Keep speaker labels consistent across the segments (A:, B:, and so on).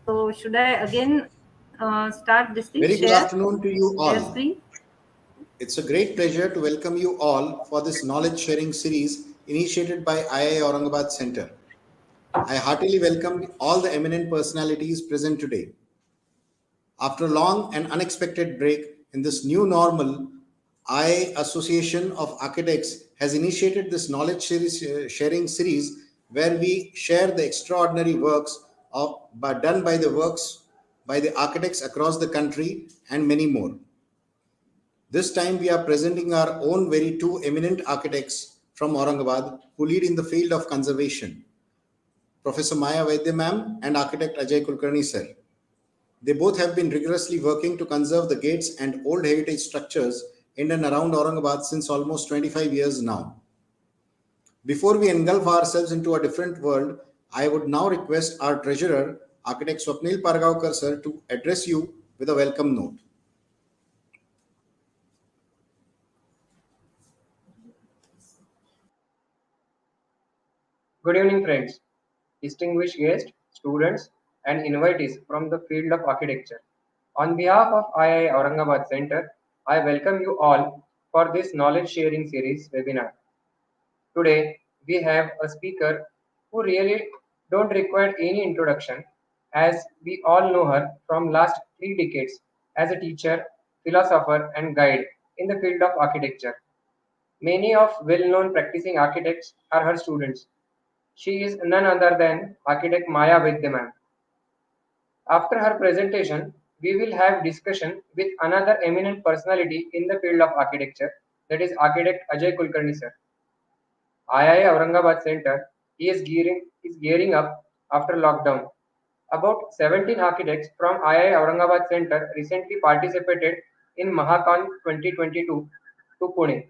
A: So should I again start this thing?
B: Very good
A: Share
B: afternoon to you all.
A: screen.
B: It's a great pleasure to welcome you all for this knowledge sharing series initiated by IIA Aurangabad Center. I heartily welcome all the eminent personalities present today. After a long and unexpected break in this new normal, I Association of Architects has initiated this knowledge sharing series where we share the extraordinary works done by the works by the architects across the country and many more. This time we are presenting our own very two eminent architects from Aurangabad who lead in the field of conservation, Professor Maya Vaidya ma'am and architect Ajay Kulkarni sir. They both have been rigorously working to conserve the gates and old heritage structures in and around Aurangabad since almost 25 years now. Before we engulf ourselves into a different world, I would now request our treasurer, architect Swapnil Pargaonkar sir, to address you with a welcome note.
C: Good evening, friends, distinguished guests, students, and invitees from the field of architecture. On behalf of IIA Aurangabad Center, I welcome you all for this knowledge sharing series webinar. Today, we have a speaker who really don't require any introduction as we all know her from last 3 decades as a teacher, philosopher, and guide in the field of architecture. Many of well-known practicing architects are her students. She is none other than architect Maya Vidyaman. After her presentation, we will have discussion with another eminent personality in the field of architecture, that is architect Ajay Kulkarni sir. IIA Aurangabad Center is gearing up after lockdown. About 17 architects from IIA Aurangabad Center recently participated in Mahakon 2022 to Pune.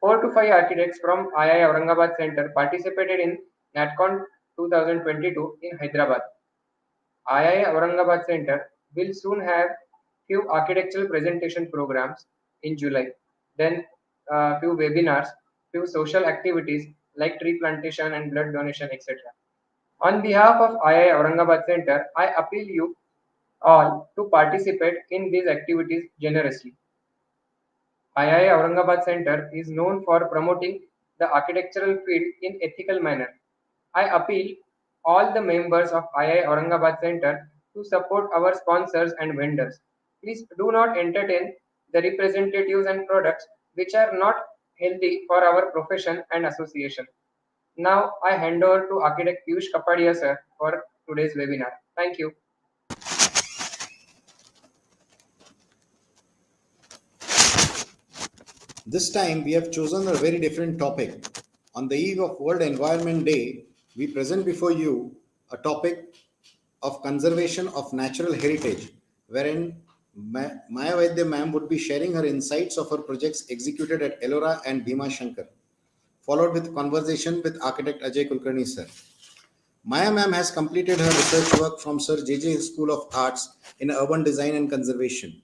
C: 4 to 5 architects from IIA Aurangabad Center participated in NatCon 2022 in Hyderabad. IIA Aurangabad Center will soon have few architectural presentation programs in July, then few webinars, few social activities like tree plantation and blood donation, etc. On behalf of IIA Aurangabad Center, I appeal you all to participate in these activities generously. IIA Aurangabad Center is known for promoting the architectural field in ethical manner. I appeal all the members of IIA Aurangabad Center to support our sponsors and vendors. Please do not entertain the representatives and products which are not healthy for our profession and association. Now I hand over to Architect Piyush Kapadia sir for today's webinar. Thank you.
B: This time we have chosen a very different topic. On the eve of World Environment Day, we present before you a topic of conservation of natural heritage, wherein Maya Vaidya ma'am would be sharing her insights of her projects executed at Ellora and Bhima Shankar, followed with conversation with architect Ajay Kulkarni sir. Maya ma'am has completed her research work from Sir J.J. School of Arts in Urban Design and Conservation.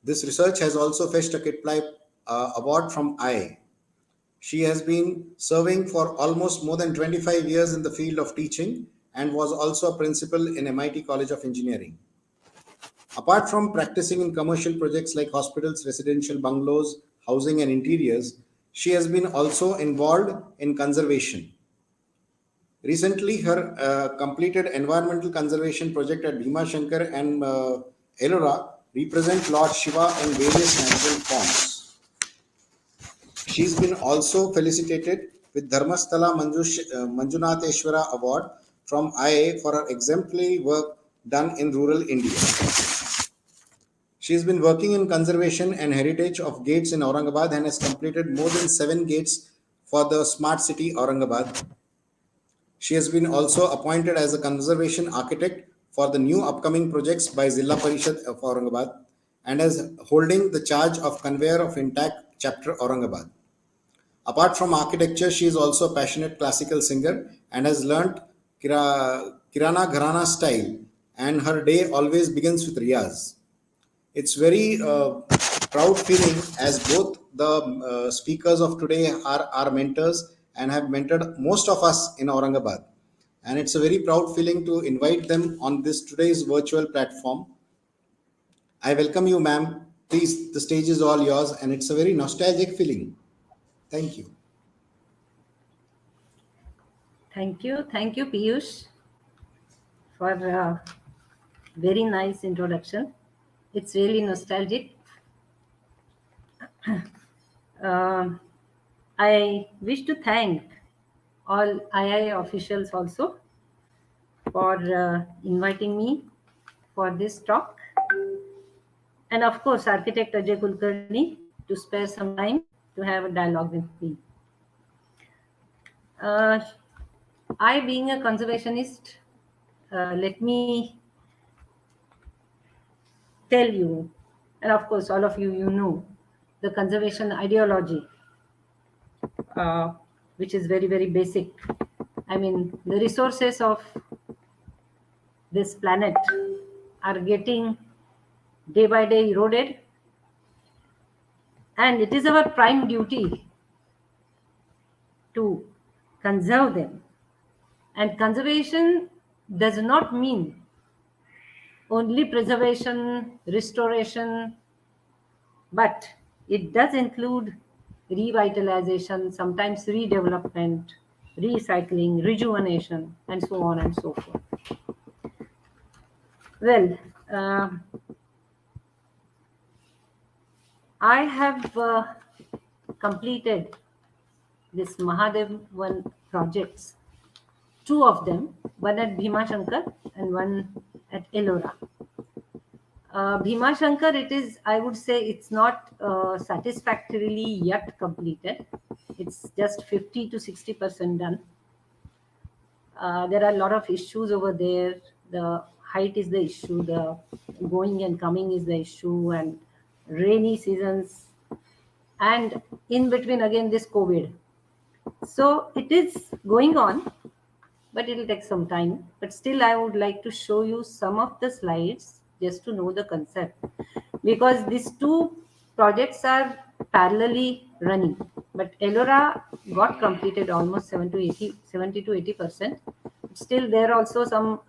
B: This research has also fetched a Kitply award from I. She has been serving for almost more than 25 years in the field of teaching and was also a principal in MIT College of Engineering. Apart from practicing in commercial projects like hospitals, residential bungalows, housing, and interiors, she has been also involved in conservation. Recently, her completed environmental conservation project at Bhima Shankar and Ellora represent Lord Shiva in various natural forms. She's been also felicitated with Dharmasthala Manjunatheshwara Award from IA for her exemplary work done in rural India. She has been working in conservation and heritage of gates in Aurangabad and has completed more than 7 gates for the smart city Aurangabad. She has been also appointed as a conservation architect for the new upcoming projects by Zilla Parishad of Aurangabad and is holding the charge of conveyor of intact chapter Aurangabad. Apart from architecture, she is also a passionate classical singer and has learnt Kirana Gharana style, and her day always begins with Riyaz. It's very proud feeling as both the speakers of today are our mentors and have mentored most of us in Aurangabad. and it's a very proud feeling to invite them on this today's virtual platform. I welcome you, ma'am. Please, the stage is all yours, and it's a very nostalgic feeling. Thank you.
A: Thank you. Thank you, Piyush, for a very nice introduction. It's really nostalgic. I wish to thank all II officials also for inviting me for this talk. And of course, architect Ajay Kulkarni to spare some time to have a dialogue with me. I, being a conservationist, let me tell you, and of course, all of you, you know, the conservation ideology, which is very, very basic. I mean, the resources of this planet are getting day by day eroded, and it is our prime duty to conserve them. And conservation does not mean only preservation, restoration, but it does include revitalization, sometimes redevelopment, recycling, rejuvenation, and so on and so forth. Well, I have completed this Mahadev 1 projects, two of them, one at Bhima Shankar and one at Ellora. Bhima Shankar, it is, I would say, it's not satisfactorily yet completed. It's just 50 to 60% done. There are a lot of issues over there. The height is the issue, the going and coming is the issue, and rainy seasons, and in between again this COVID. So it is going on, but it will take some time. But still, I would like to show you some of the slides just to know the concept, because these two projects are parallelly running. But Ellora got completed almost 70 to 80%. Still, there also some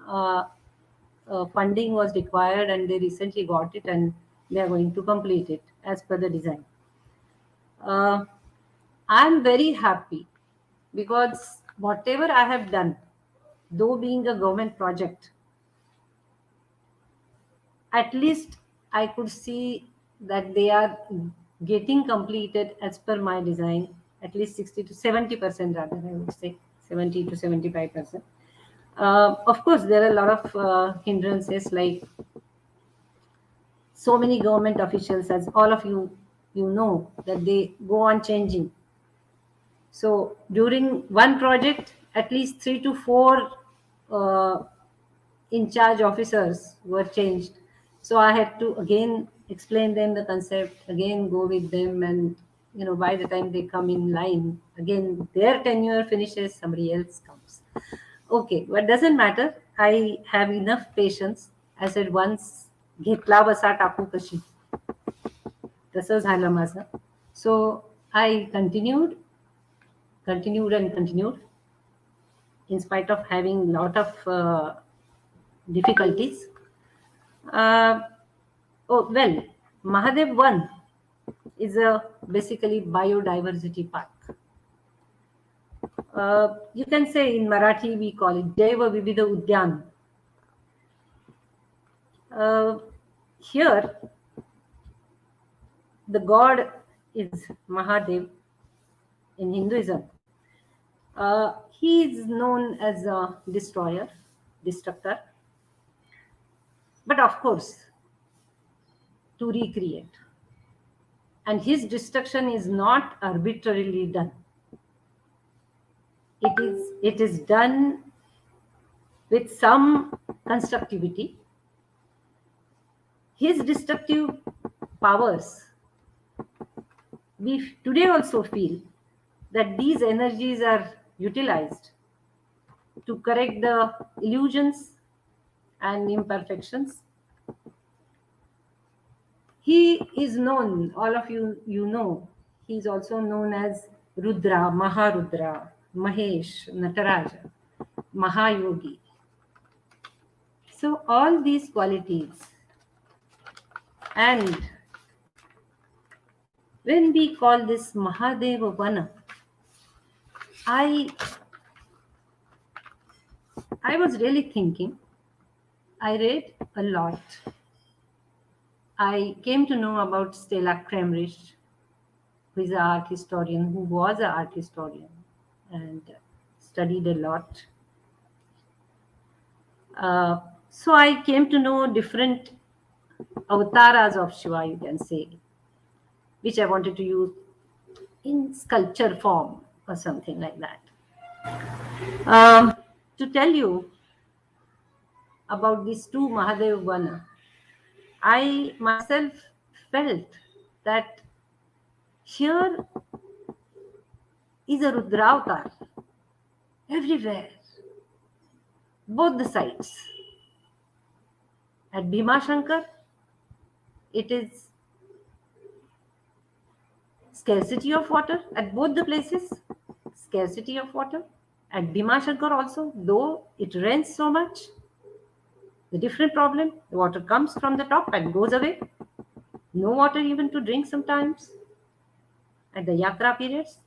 A: funding was required, and they recently got it, and they are going to complete it as per the design. I'm very happy because whatever I have done, though being a government project, at least I could see that they are getting completed as per my design, at least 60 to 70% rather, I would say 70 to 75%. Of course, there are a lot of hindrances, like so many government officials, as all of you know, that they go on changing. So during one project, at least 3 to 4 in charge officers were changed. So I had to again explain them the concept, again go with them, and by the time they come in line, again their tenure finishes, somebody else comes. Okay, but doesn't matter. I have enough patience. I said once, घेतला बसा टाकू कशी, तसं झालं माझं. So I continued in spite of having lot of difficulties. Mahadev 1 is a basically biodiversity park. You can say in Marathi we call it Jaiva Vividha Udyan. Here, the god is Mahadev in Hinduism. He is known as a destroyer, destructor, but of course, to recreate. And his destruction is not arbitrarily done. It is done with some constructivity. His destructive powers, we today also feel that these energies are utilized to correct the illusions and imperfections. He is known, all of you know, he is also known as Rudra, Maharudra, Mahesh, Nataraja. Mahayogi. So all these qualities, and when we call this Mahadeva Vana, I was really thinking. I read a lot. I came to know about Stella Kremrich, who is an art historian, who was an art historian, and studied a lot. So I came to know different avatars of Shiva, you can say, which I wanted to use in sculpture form or something like that. To tell you about these two Mahadev Vana, I myself felt that here is a Rudravatar everywhere, both the sides. At Bhimashankar, it is scarcity of water at both the places, scarcity of water. At Bhimashankar also, though it rains so much, the different problem, the water comes from the top and goes away. No water even to drink sometimes at the Yatra periods.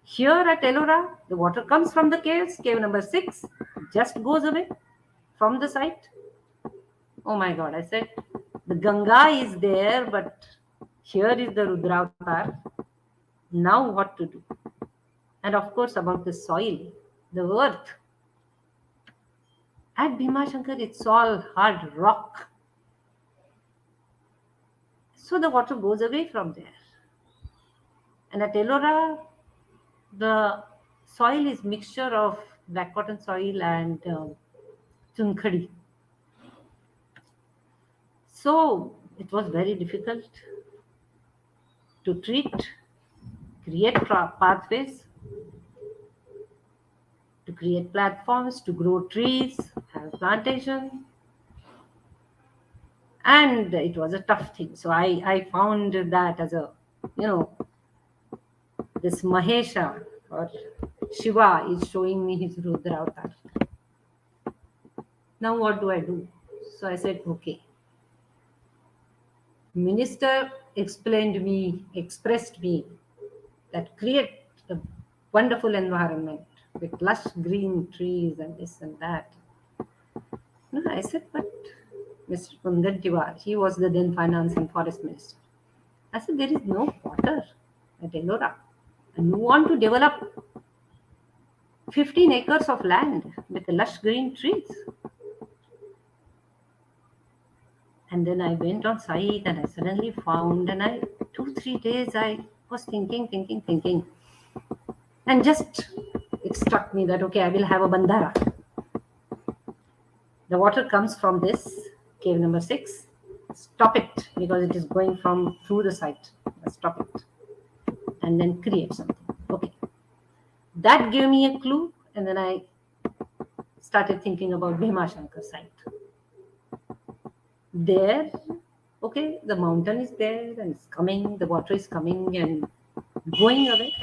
A: Here at Ellora, the water comes from the caves, cave number 6, just goes away from the site. Oh my God, I said, the Ganga is there, but here is the Rudravatar. Now what to do? And of course, about the soil, the earth. At Bhimashankar, it's all hard rock. So the water goes away from there. And at Ellora, the soil is mixture of black cotton soil and chunkhadi. So it was very difficult to treat, create pathways, to create platforms, to grow trees, have plantation. And it was a tough thing. So I found that as a, this Mahesha or Shiva is showing me his Rudra avatar. Now what do I do? So I said, okay. Minister expressed me that create a wonderful environment with lush green trees and this and that. No, I said, but Mr. Pungantiwar, he was the then finance and forest minister. I said, there is no water at Ellora. And you want to develop 15 acres of land with lush green trees. And then I went on site and I suddenly found, and 2-3 days I was thinking. And just it struck me that, okay, I will have a bandara. The water comes from this cave number 6. Stop it because it is going through the site. Stop it. And then create something. Okay. That gave me a clue. And then I started thinking about Bhimashankar site. There, okay, the mountain is there and it's coming, the water is coming and going away.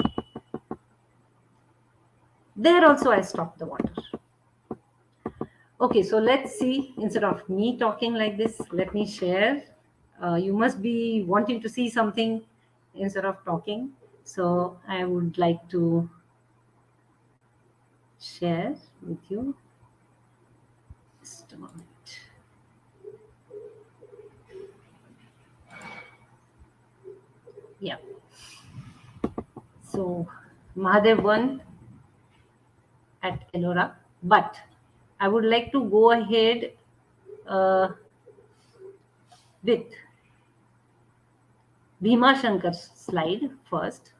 A: There also I stopped the water. Okay, so let's see, instead of me talking like this, let me share. You must be wanting to see something instead of talking. So I would like to share with you. Just a moment. Yeah. So Mahadev won at Ellora, but I would like to go ahead with Bhimashankar's slide first,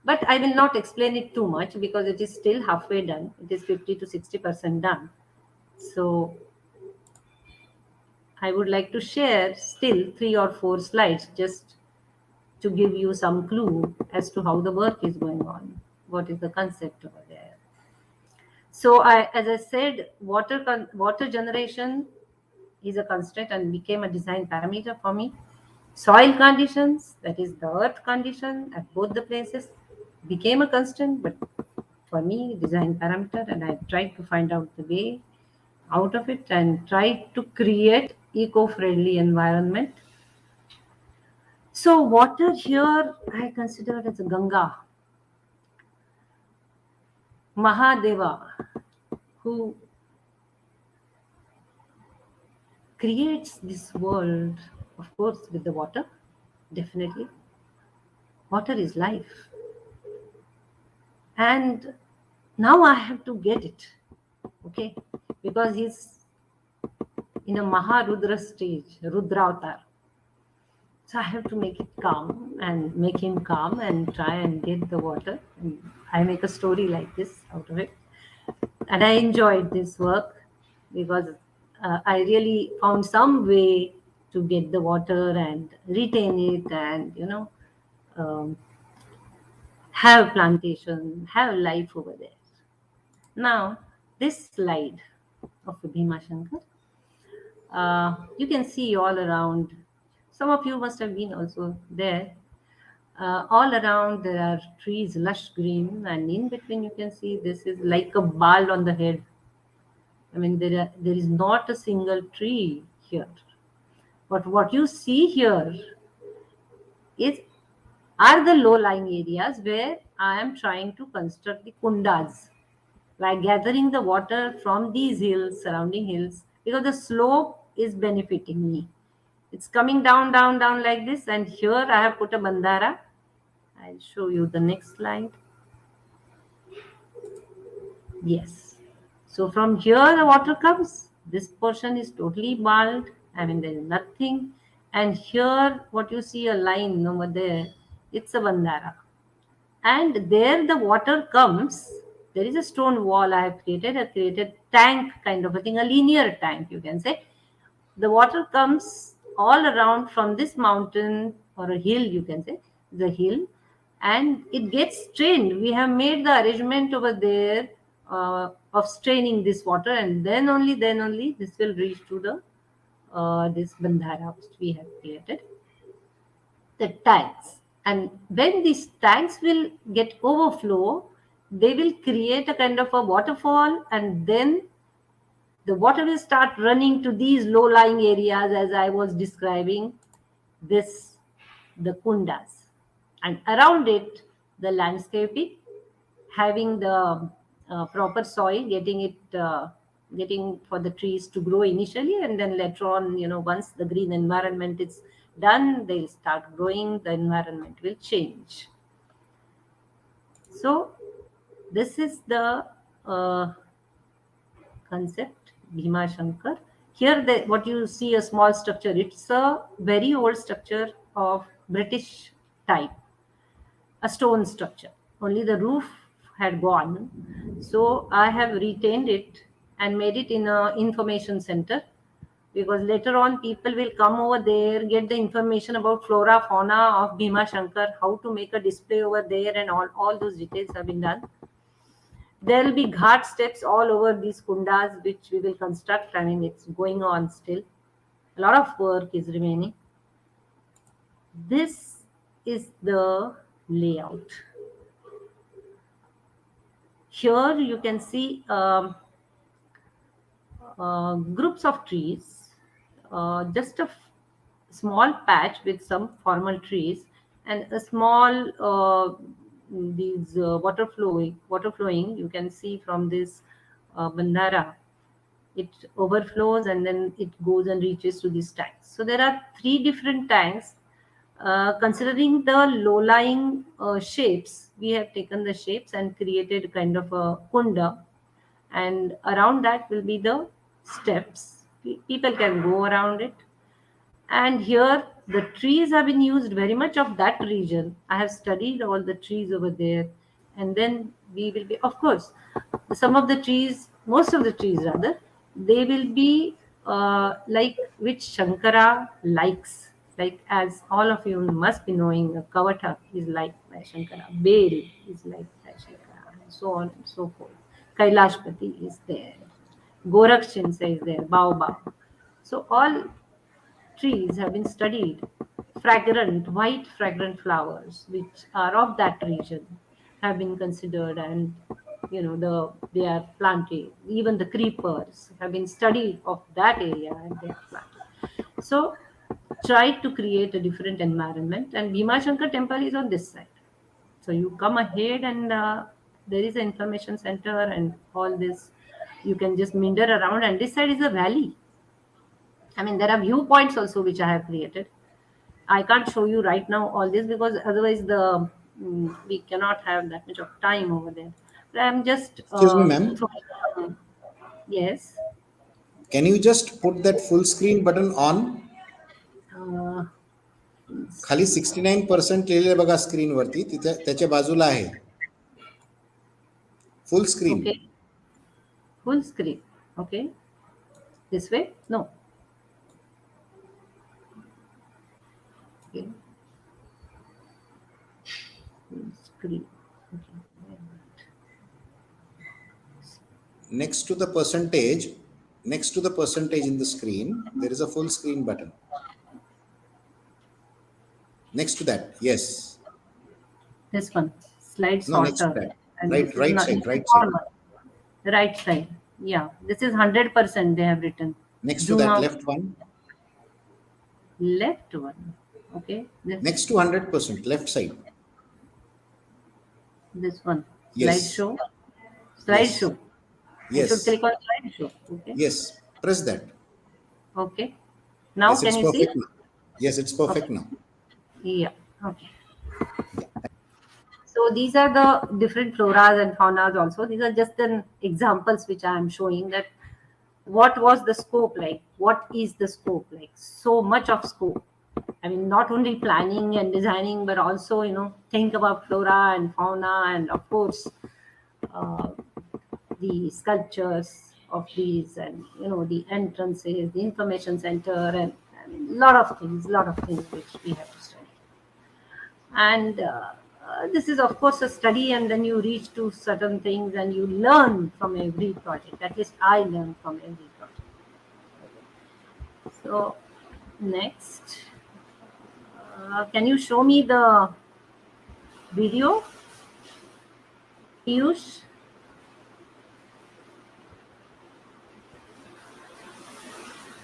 A: but I will not explain it too much because it is still halfway done. It is 50 to 60% done. So I would like to share still 3 or 4 slides just to give you some clue as to how the work is going on. What is the concept over there? So as I said, water generation is a constraint and became a design parameter for me. Soil conditions, that is the earth condition at both the places, became a constraint, but for me, design parameter, and I tried to find out the way out of it and tried to create eco-friendly environment. So water here I consider as a Ganga, Mahadeva, who creates this world, of course, with the water, definitely. Water is life. And now I have to get it, okay? Because he's in a Maharudra stage, Rudra avatar. So I have to make it calm and make him calm and try and get the water. And I make a story like this out of it. And I enjoyed this work because I really found some way to get the water and retain it and, um, have plantation, have life over there. Now, this slide of Bhima Shankar, you can see all around. Some of you must have been also there. All around there are trees, lush green, and in between you can see this is like a ball on the head. I mean, there is not a single tree here. But what you see here is are the low-lying areas where I am trying to construct the kundas by gathering the water from these hills, surrounding hills, because the slope is benefiting me. It's coming down, down, down like this, and here I have put a bandara. I'll show you the next slide. Yes. So from here the water comes. This portion is totally bald. I mean, there is nothing. And here, what you see a line over there, it's a bandara. And there the water comes. There is a stone wall I have created. I created tank kind of a thing, a linear tank, you can say. The water comes all around from this mountain or a hill, you can say, the hill, and it gets strained. We have made the arrangement over there of straining this water, and then only this will reach to the this bandhara which we have created, the tanks. And when these tanks will get overflow, they will create a kind of a waterfall, and then the water will start running to these low-lying areas as I was describing this, the kundas. And around it, the landscaping, having the proper soil, getting for the trees to grow initially, and then later on, once the green environment is done, they'll start growing, the environment will change. So this is the concept, Bhima Shankar. Here, what you see a small structure, it's a very old structure of British type, a stone structure. Only the roof had gone. So I have retained it and made it in a information center, because later on people will come over there, get the information about flora, fauna of Bhima Shankar, how to make a display over there, and all those details have been done. There will be ghat steps all over these kundas, which we will construct. I mean, it's going on still. A lot of work is remaining. This is the layout. Here you can see groups of trees, just a small patch with some formal trees, and a small these water flowing. You can see from this bandara, it overflows and then it goes and reaches to these tanks. So there are 3 different tanks. Considering the low-lying shapes, we have taken the shapes and created kind of a kunda, and around that will be the steps. People can go around it. And here the trees have been used very much of that region. I have studied all the trees over there. And then we will be, of course, some of the trees, most of the trees rather, they will be like which Shankara likes. Like, as all of you must be knowing, Kavata is liked by Shankara, Bel is liked by Shankara, and so on and so forth. Kailashpati is there, Gorakshinsa is there, Baobab. So all trees have been studied. Fragrant, white fragrant flowers, which are of that region, have been considered, and they are planted. Even the creepers have been studied of that area and they are planted. So try to create a different environment. And Bhima Shankar temple is on this side. So you come ahead and there is an information center and all this. You can just minder around, and this side is a valley. I mean, there are viewpoints also which I have created. I can't show you right now all this because otherwise we cannot have that much of time over there. But I'm just
B: Excuse me, ma'am.
A: yes.
B: Can you just put that full screen button on?
A: Uh,
B: खाली 69% लिहिलेलं बघा स्क्रीनवरती, तिथे त्याच्या बाजूला आहे full screen.
A: okay, full screen. Okay, this way. No. Okay. Full screen. Okay.
B: Next to the percentage in the screen, there is a full screen button. Next to that, yes.
A: This one, slide
B: No, next to
A: sorter.
B: that.
A: And
B: Right,
A: this is
B: right
A: not-
B: side,
A: this is
B: right side.
A: normal. Right side. Yeah, this is 100% they have written.
B: Next to
A: Zoom
B: that,
A: out.
B: left one.
A: Left one. Okay.
B: Next to 100%, left side.
A: This one.
B: Yes.
A: Slideshow.
B: Yes.
A: Slideshow. You should
B: Yes.
A: click on slideshow. Okay.
B: Yes. Press that.
A: Okay. Now
B: Yes,
A: can
B: it's
A: you see?
B: perfect now. Yes, it's perfect now.
A: Yeah. Okay. So these are the different floras and faunas also. These are just an examples which I am showing that what was the scope like, what is the scope like. So much of scope. I mean, not only planning and designing, but also think about flora and fauna, and of course uh, the sculptures of these, and the entrances, the information center, and I mean, lot of things which we have to study. And this is of course a study, and then you reach to certain things and you learn from every project. At least I learn from every project. So next, can you show me the video, Piyush?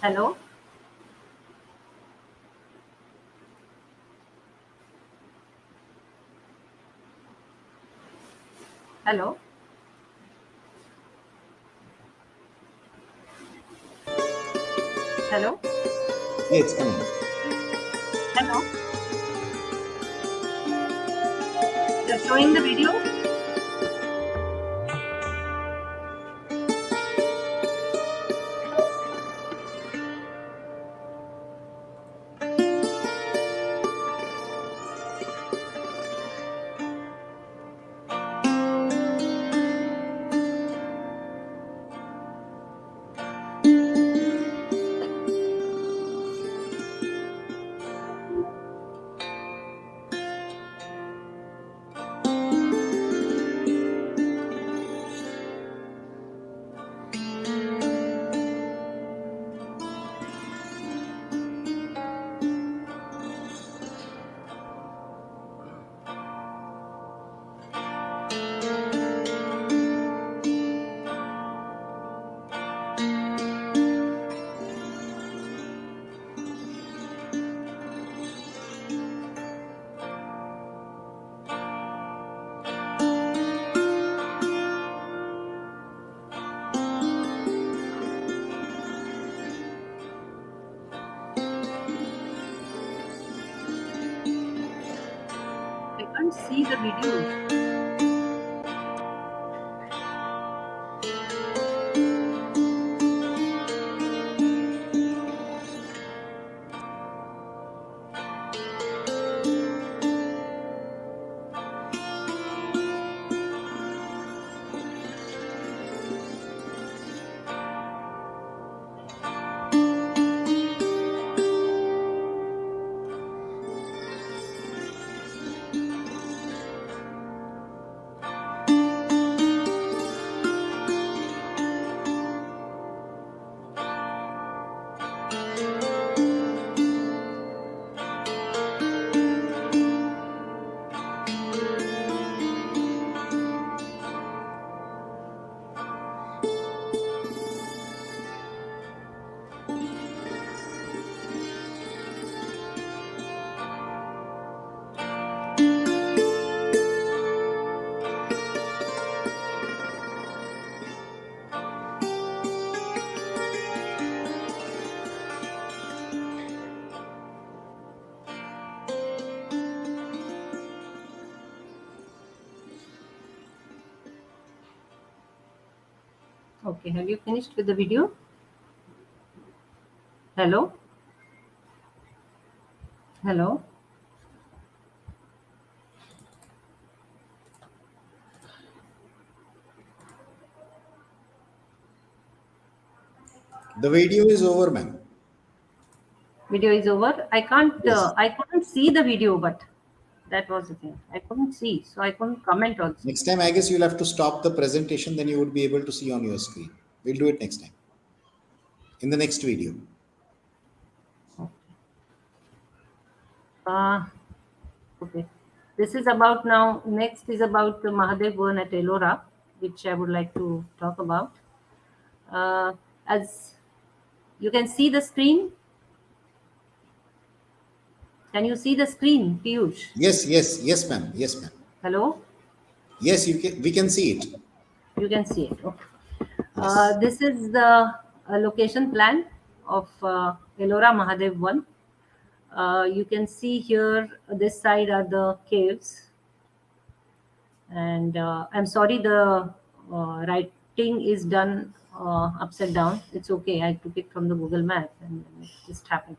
A: Hello. Hello. Hello.
B: Yeah, it's coming.
A: Hello. You're showing the video? I can't see the video. Okay, have you finished with the video? Hello? Hello?
B: The video is over, ma'am.
A: Video is over.
B: Yes.
A: I couldn't see the video, but that was the thing. I couldn't see, so I couldn't comment also.
B: Next time, I guess you'll have to stop the presentation, then you would be able to see on your screen. We'll do it next time in the next video.
A: Okay. This is about now. Next is about the Mahadev Bhavan at Ellora, which I would like to talk about. As you can see the screen. Can you see the screen, Piyush?
B: Yes, ma'am. Yes, ma'am.
A: Hello?
B: Yes, we can see it.
A: You can see it. Okay.
B: Yes.
A: This is the location plan of Ellora Mahadev 1. You can see here, this side are the caves. And I'm sorry, the writing is done upside down. It's okay. I took it from the Google Map and it just happened.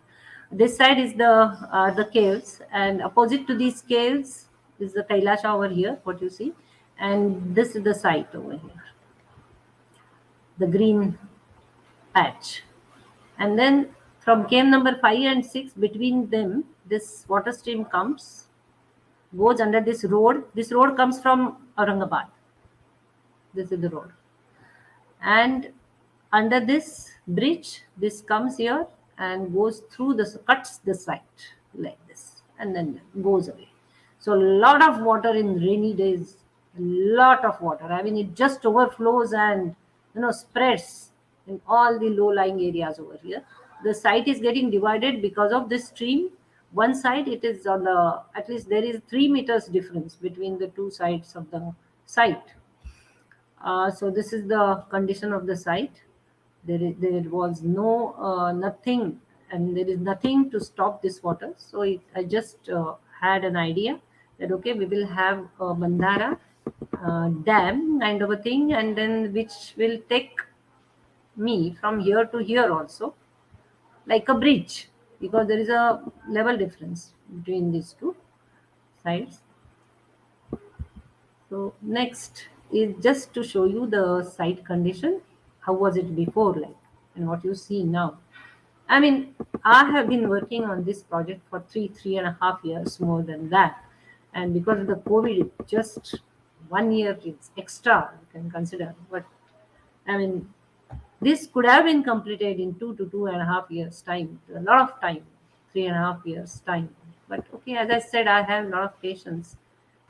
A: This side is the caves, and opposite to these caves is the Kailasha over here, what you see. And this is the site over here, the green patch. And then from cave number 5 and 6, between them, this water stream comes, goes under this road. This road comes from Aurangabad. This is the road. And under this bridge, this comes here and goes through this, cuts the site like this, and then goes away. So a lot of water in rainy days, a lot of water. I mean, it just overflows and spreads in all the low-lying areas over here. The site is getting divided because of this stream. One side, it is on the, at least there is 3 meters difference between the two sides of the site. So this is the condition of the site. There was nothing, and there is nothing to stop this water. So I just had an idea that okay, we will have a Bandhara dam kind of a thing, and then which will take me from here to here also, like a bridge, because there is a level difference between these two sides. So next is just to show you the site condition. How was it before, like, and what you see now. I mean, I have been working on this project for 3.5 years, more than that. And because of the COVID, just 1 year it's extra, you can consider. But I mean, this could have been completed in 2 to 2.5 years time, a lot of time, 3.5 years time. But okay, as I said, I have a lot of patience.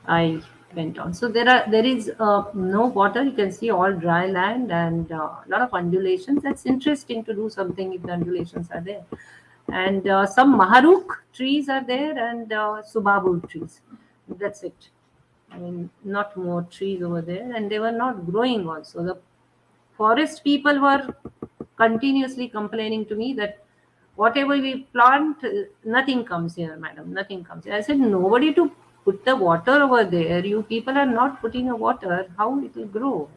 A: I went on. So there is no water. You can see all dry land and a lot of undulations. That's interesting to do something if the undulations are there. And some maharuk trees are there and subabul trees. That's it. I mean, not more trees over there, and they were not growing also. The forest people were continuously complaining to me that whatever we plant, nothing comes here, madam, nothing comes here. I said, nobody to put the water over there. You people are not putting a water. How it will grow?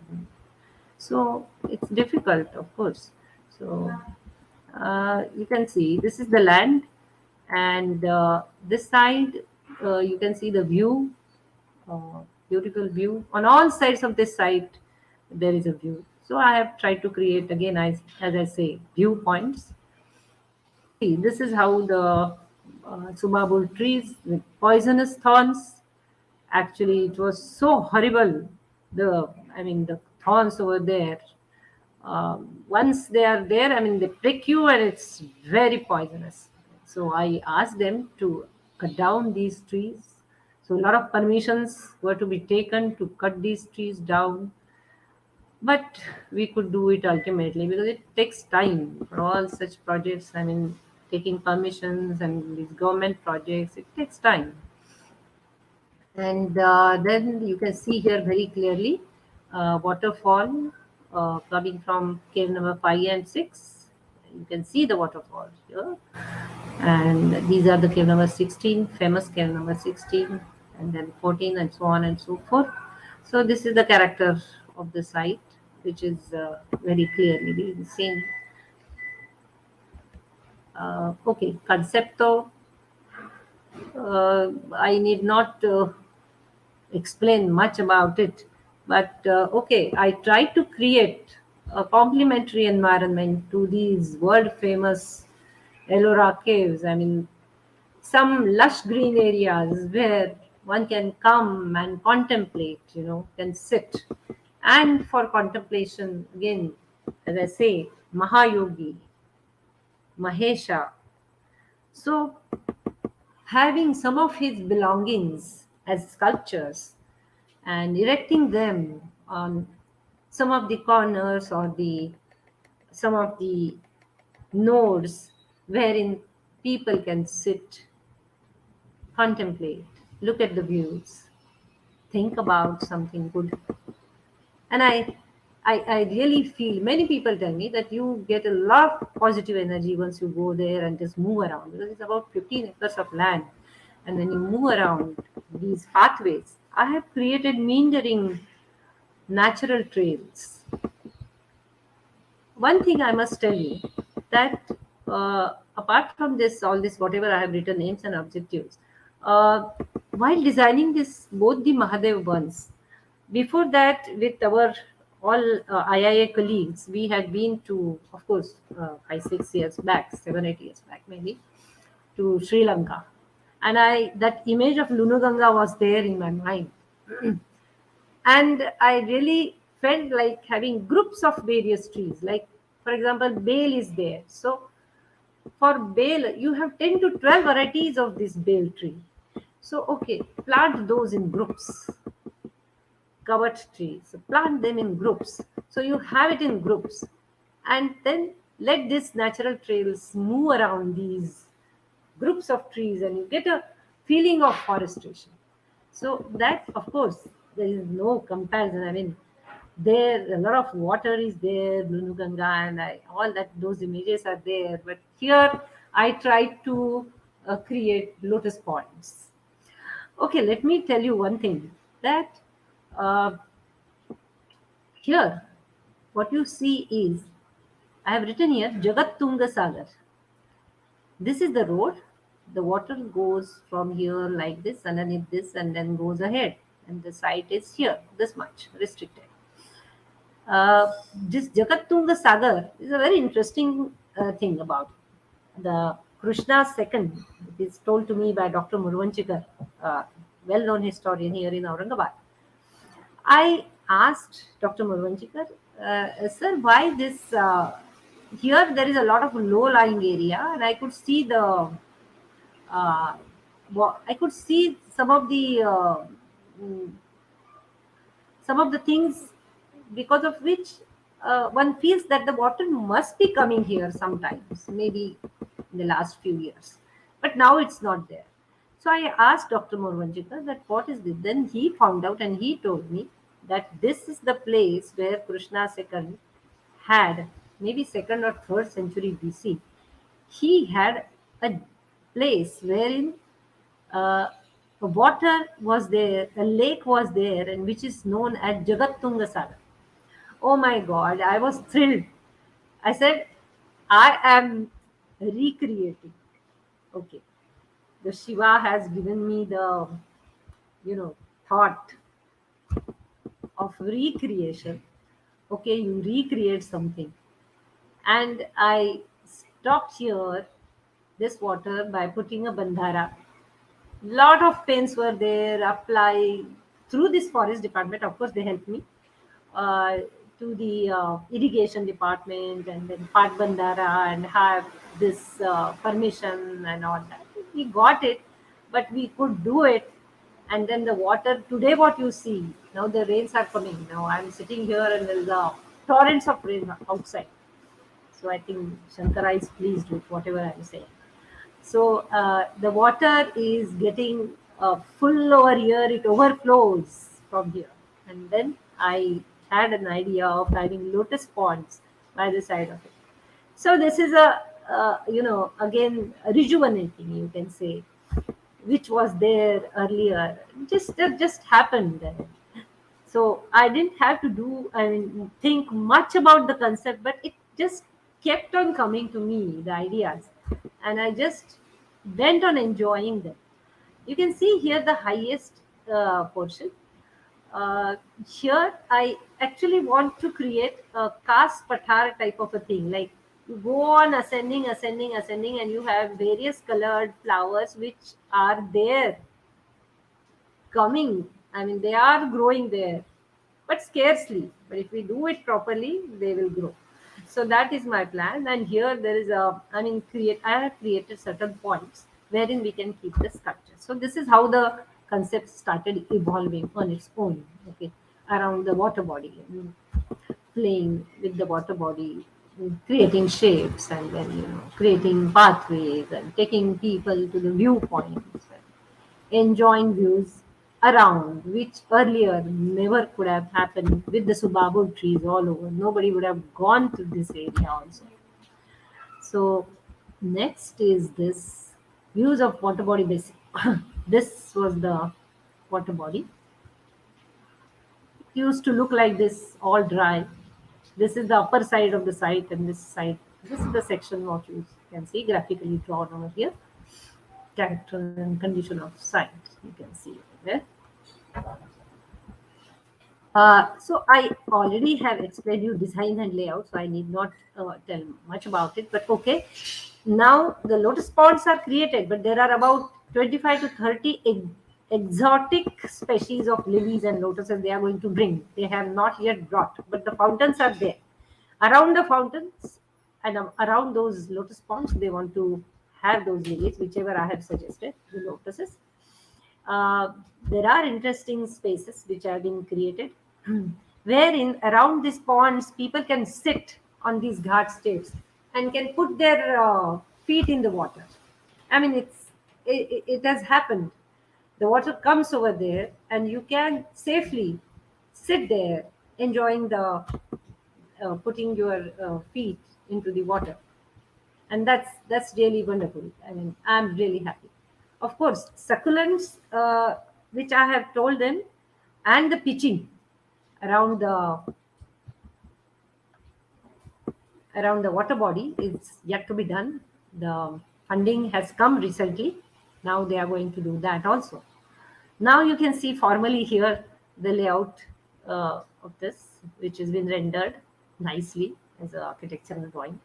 A: So it's difficult, of course. So you can see this is the land, and this side you can see the view, beautiful view on all sides of this site. There is a view. So I have tried to create again, as I say, viewpoints. See, this is how the subabul trees with poisonous thorns. Actually, it was so horrible. The thorns over there. Once they are there, I mean, they prick you, and it's very poisonous. So I asked them to cut down these trees. So a lot of permissions were to be taken to cut these trees down. But we could do it ultimately because it takes time for all such projects. I mean, taking permissions and these government projects, it takes time. And then you can see here very clearly waterfall coming from cave number 5 and 6. You can see the waterfall here. And these are the cave number 16, famous cave number 16, and then 14, and so on and so forth. So this is the character of the site. which is very clearly being seen. Okay, concepto. I need not explain much about it, but okay, I try to create a complementary environment to these world famous Ellora caves. I mean, some lush green areas where one can come and contemplate, can sit. And for contemplation, again, as I say, Mahayogi, Mahesha. So, having some of his belongings as sculptures and erecting them on some of the corners or the some of the nodes wherein people can sit, contemplate, look at the views, think about something good. And I really feel many people tell me that you get a lot of positive energy once you go there and just move around, because it's about 15 acres of land. And when you move around these pathways, I have created meandering natural trails. One thing I must tell you, that apart from this, all this, whatever I have written, aims and objectives, uh, while designing this, both the Mahadev ones, before that, with our all IIA colleagues, we had been to, of course, 5, 6 years back, 7, 8 years back, maybe, to Sri Lanka, and I that image of Lunuganga was there in my mind, and I really felt like having groups of various trees. Like, for example, bale is there. So for bale, you have 10 to 12 varieties of this bale tree. So okay, plant those in groups. Covered trees, so plant them in groups. So you have it in groups, and then let these natural trails move around these groups of trees, and you get a feeling of forestation. So that, of course, there is no comparison. I mean, there a lot of water is there, Blue Ganga, and all that. Those images are there. But here, I try to create lotus ponds. Okay, let me tell you one thing, that uh, here, what you see is, I have written here Jagat Tunga Sagar. This is the road. The water goes from here like this, underneath this, and then goes ahead. And the site is here, this much restricted. This Jagat Sagar is a very interesting thing about the Krishna second. It is told to me by Dr. Murvanchikar, well-known historian here in Aurangabad. I asked Dr. Murvanchikar, sir, why this? Here there is a lot of low-lying area, and I could see uh, I could see mm, some of the things because of which one feels that the water must be coming here sometimes, maybe in the last few years. But now it's not there. So I asked Dr. Morvanjikar that what is this? Then he found out and he told me that this is the place where Krishna II had, maybe 2nd or 3rd century BC, he had a place wherein uh, water was there, a lake was there, and which is known as Jagat Sagar. Oh my God, I was thrilled. I said, I am recreating. Okay, the Shiva has given me the, thought of recreation. Okay, you recreate something. And I stopped here this water by putting a bandhara. Lot of pains were there, apply through this forest department. Of course, they helped me uh, to the irrigation department, and then part bandara, and have this permission and all that. We got it, but we could do it. And then the water today, what you see now, the rains are coming. Now I'm sitting here, and there's torrents of rain outside. So I think Shankara is pleased with whatever I'm saying. So the water is getting full over here, it overflows from here. And then I had an idea of having lotus ponds by the side of it. So this is again, rejuvenating, you can say, which was there earlier. Just happened there. So I didn't have to do, I mean, think much about the concept, but it just kept on coming to me, the ideas, and I just went on enjoying them. You can see here the highest portion. uh, Here I actually want to create a Kas Pathar type of a thing. Like you go on ascending, ascending, ascending, and you have various colored flowers which are there coming. I mean, they are growing there, but scarcely. But if we do it properly, they will grow. So that is my plan. And here there is a, I mean, I have created certain points wherein we can keep the sculpture. So this is how the concept started evolving on its own. Okay, around the water body, playing with the water body, creating shapes, and then creating pathways and taking people to the viewpoints, enjoying views around, which earlier never could have happened with the subabu trees all over. Nobody would have gone to this area also. So next is this views of water body basin. This was the water body. It used to look like this, all dry. This is the upper side of the site, and this side, this is the section what you can see graphically drawn over here. Character and condition of site, you can see there. So I already have explained you design and layout, so I need not tell much about it. But okay, now the lotus ponds are created, but there are about 25 to 30 exotic species of lilies and lotuses they are going to bring. They have not yet brought, but the fountains are there. Around the fountains and around those lotus ponds, they want to have those lilies, whichever I have suggested, the lotuses. uh, there are interesting spaces which have been created wherein around these ponds people can sit on these ghat steps and can put their feet in the water. I mean, it has happened. The water comes over there and you can safely sit there enjoying the putting your feet into the water, and that's really wonderful. I mean, I'm really happy. Of course, succulents, which I have told them, and the pitching around the water body is yet to be done. The funding has come recently. Now they are going to do that also. Now you can see formally here the layout of this, which has been rendered nicely as an architectural drawing.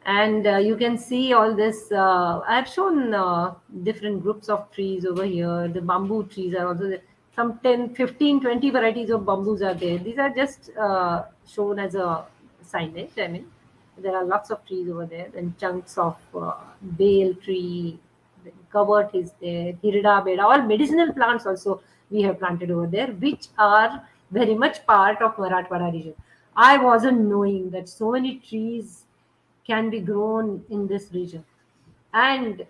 A: And you can see all this. I have shown different groups of trees over here. The bamboo trees are also there. Some 10, 15, 20 varieties of bamboos are there. These are just shown as a signage. I mean, there are lots of trees over there, and chunks of bale tree. The covert is there. Hirida beda, all medicinal plants also we have planted over there, which are very much part of Marathwada region. I wasn't knowing that so many trees can be grown in this region, and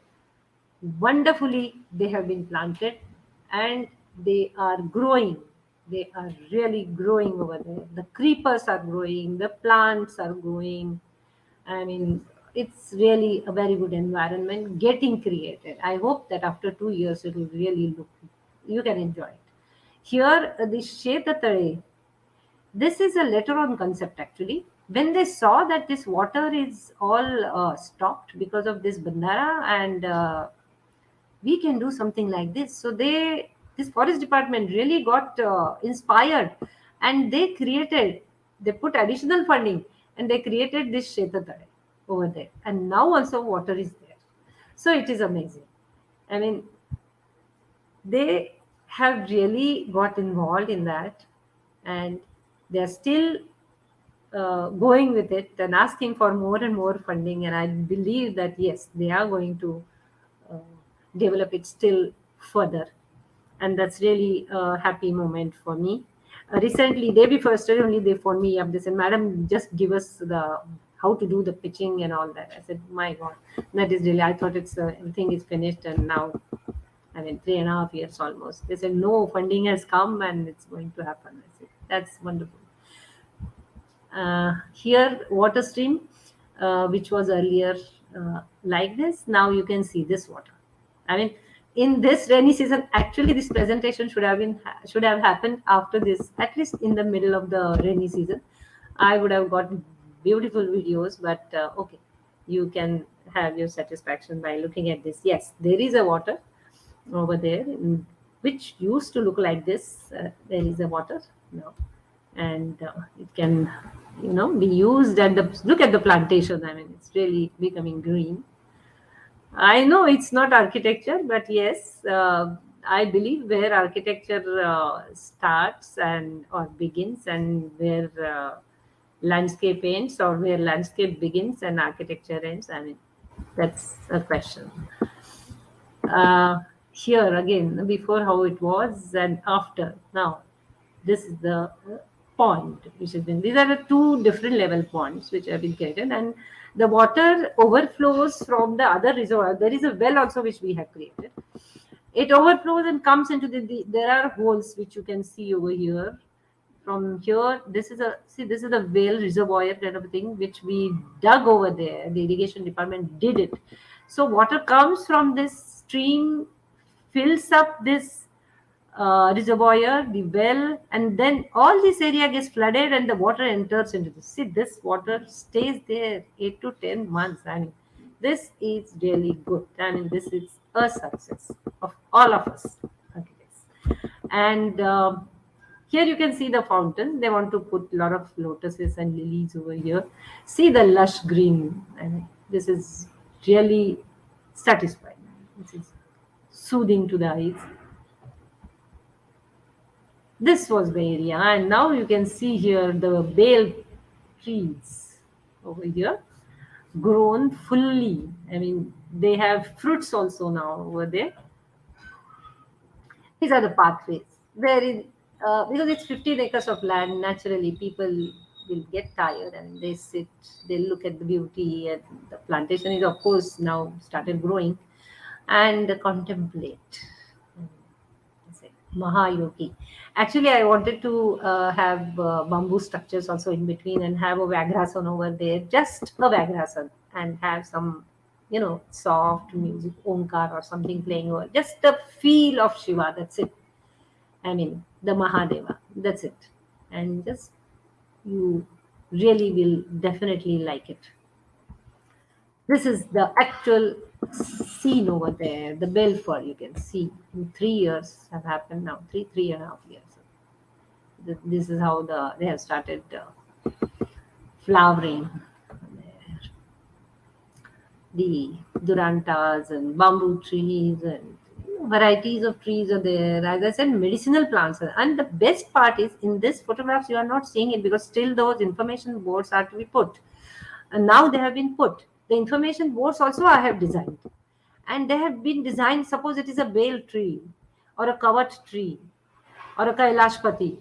A: wonderfully they have been planted, and they are growing. They are really growing over there. The creepers are growing, the plants are growing. I mean, it's really a very good environment getting created. I hope that after 2 years it will really look, you can enjoy it. Here the Shetatare, this is a letter on concept actually. When they saw that this water is all stopped because of this bandara, and we can do something like this. So this forest department really got inspired, and they put additional funding, and they created this Shetatare over there. And now also water is there. So it is amazing. I mean, they have really got involved in that, and they are still going with it and asking for more and more funding. And I believe that yes, they are going to uh, develop it still further, and that's really a happy moment for me. Recently, day before yesterday only, they phoned me up. They said, "Madam, just give us the how to do the pitching and all that." I said, "My God, that is really." I thought it's everything is finished, and now I mean 3.5 years almost. They said, "No, funding has come and it's going to happen." I said, "That's wonderful." Here water stream, which was earlier like this, now you can see this water. I mean, in this rainy season, actually this presentation should have happened after this, at least in the middle of the rainy season. I would have got beautiful videos, but okay, you can have your satisfaction by looking at this. Yes, there is a water over there, which used to look like this. There is a water now, and it can, be used at the, look at the plantation. I mean, it's really becoming green. I know it's not architecture, but yes, I believe where architecture starts and or begins, and where landscape ends, or where landscape begins and architecture ends. I mean, that's a question. Here again, before how it was and after. Now, this is the pond which has been. These are the two different level ponds which have been created, and the water overflows from the other reservoir. There is a well also which we have created. It overflows and comes into there are holes which you can see over here. From here, this is a well reservoir kind of thing which we dug over there. The irrigation department did it. So water comes from this stream, fills up this reservoir, the well, and then all this area gets flooded and the water enters into this. See, this water stays there 8 to 10 months. I mean, this is really good. I mean, this is a success of all of us architects. And here you can see the fountain. They want to put a lot of lotuses and lilies over here. See the lush green. I mean, this is really satisfying. This is soothing to the eyes. This was the area, and now you can see here the bale trees over here grown fully. I mean, they have fruits also now over there. These are the pathways. There is, because it's 15 acres of land, naturally people will get tired and they sit, they look at the beauty, and the plantation is of course now started growing, and contemplate. Mahayogi. Actually, I wanted to have bamboo structures also in between and have a Vagrasan over there, just a Vagrasan, and have some, soft music, Omkar or something playing over. Just the feel of Shiva, that's it. I mean, the Mahadeva, that's it. And just, you really will definitely like it. This is the actual scene over there, the Belfort. You can see in 3 years have happened now, three and a half years. This is how they have started flowering. The durantas and bamboo trees and varieties of trees are there. As I said, medicinal plants. And the best part is in this photographs you are not seeing it because still those information boards are to be put. And now they have been put. The information boards also I have designed. And they have been designed, suppose it is a bale tree or a kavat tree or a kailashpati.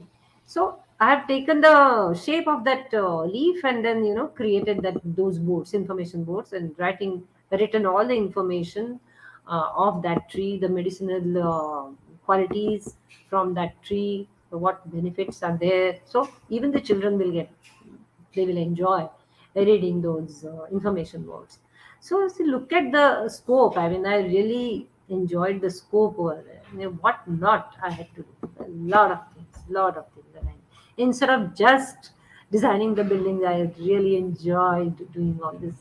A: So I have taken the shape of that leaf and then, created those boards, information boards, and written all the information of that tree, the medicinal qualities from that tree, what benefits are there. So even the children they will enjoy reading those information boards. So if you look at the scope, I mean, I really enjoyed the scope over there. What not I had to do. A lot of things. And instead of just designing the buildings, I really enjoyed doing all this.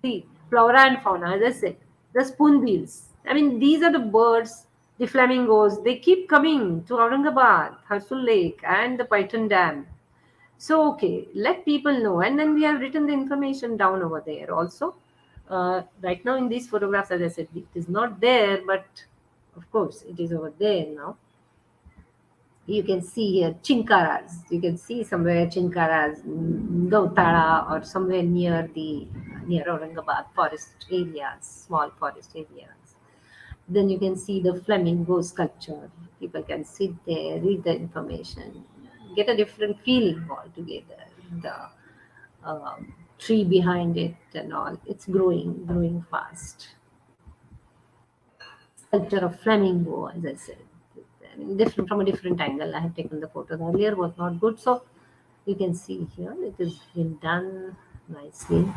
A: See, flora and fauna, as I said, the spoonbills. I mean, these are the birds, the flamingos. They keep coming to Aurangabad, Harsul Lake, and the Python Dam. So, okay, let people know. And then we have written the information down over there also. Right now in these photographs, as I said, it is not there, but of course it is over there now. You can see here chinkaras. You can see somewhere chinkaras, Gautara, or somewhere near Aurangabad forest areas, small forest areas. Then you can see the flamingo sculpture. People can sit there, read the information, get a different feeling altogether. The tree behind it and all, it's growing fast. Sculpture of flamingo, as I said. I mean, different from a different angle. I have taken the photo. The earlier was not good, so you can see here it has been done nicely.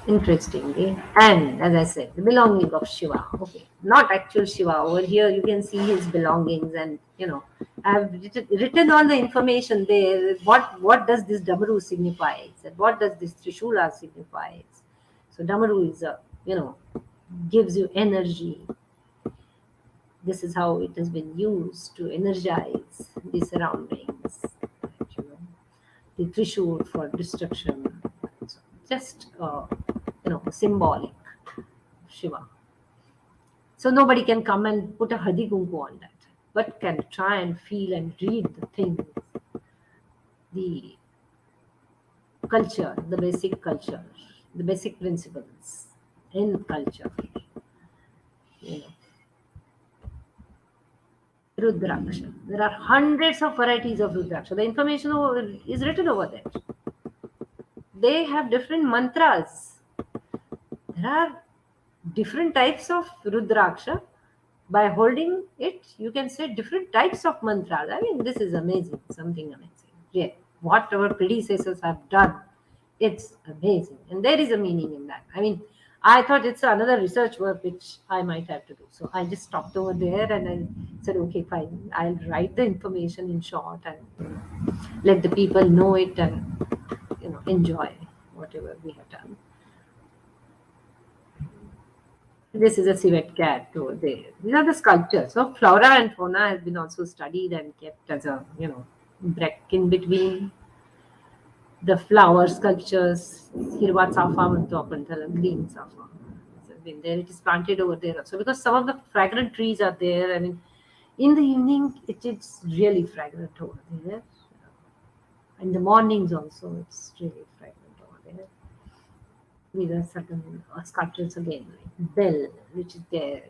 A: Interesting. Eh? And as I said, the belonging of Shiva. Okay, not actual Shiva. Over here, you can see his belongings, and I've written all the information there. What does this Damaru signifies, and what does this Trishula signifies? So Damaru is gives you energy. This is how it has been used to energize the surroundings. You know, the Trishul for destruction. So just symbolic Shiva. So nobody can come and put a Hadi Kunku on that, but can try and feel and read the things, the culture, the basic principles in culture. You know, Rudraksha. There are hundreds of varieties of Rudraksha. The information is written over there. They have different mantras. There are different types of Rudraksha. By holding it, you can say different types of mantras. I mean, this is amazing, something amazing. Yeah, what our predecessors have done, it's amazing. And there is a meaning in that. I mean, I thought it's another research work which I might have to do. So I just stopped over there and I said, okay, fine, I'll write the information in short and let the people know it and enjoy whatever we have done. This is a civet cat over there. These are the sculptures. So flora and fauna has been also studied and kept as a break in between the flower sculptures. Hirwa Safa Mantopantala, green Safa. It's been there. It is planted over there also because some of the fragrant trees are there. I mean, in the evening it is really fragrant over there. In the mornings also it's really fragrant over there. These are certain sculptures again, like bell, which is there,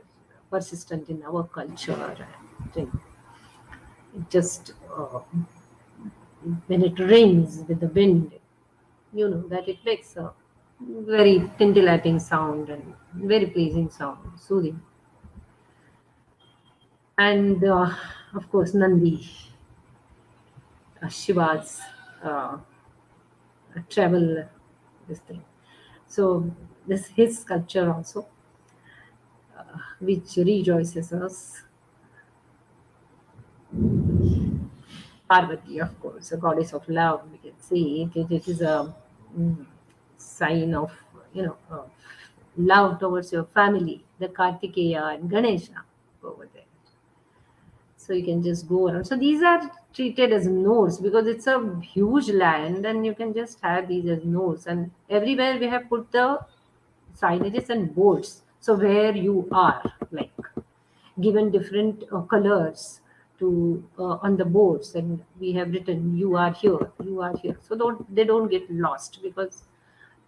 A: persistent in our culture. And it just when it rains with the wind, that it makes a very scintillating sound and very pleasing sound, soothing. And of course, Nandi, Shiva's uh, travel, this thing. So this his sculpture also, which rejoices us. Parvati, of course, a goddess of love. We can see it is a sign of love towards your family. The Kartikeya and Ganesha over there. So you can just go around. So these are treated as nodes because it's a huge land, and you can just have these as nodes. And everywhere we have put the signages and boards. So where you are, like given different colors to on the boards, and we have written you are here, you are here, so they don't get lost because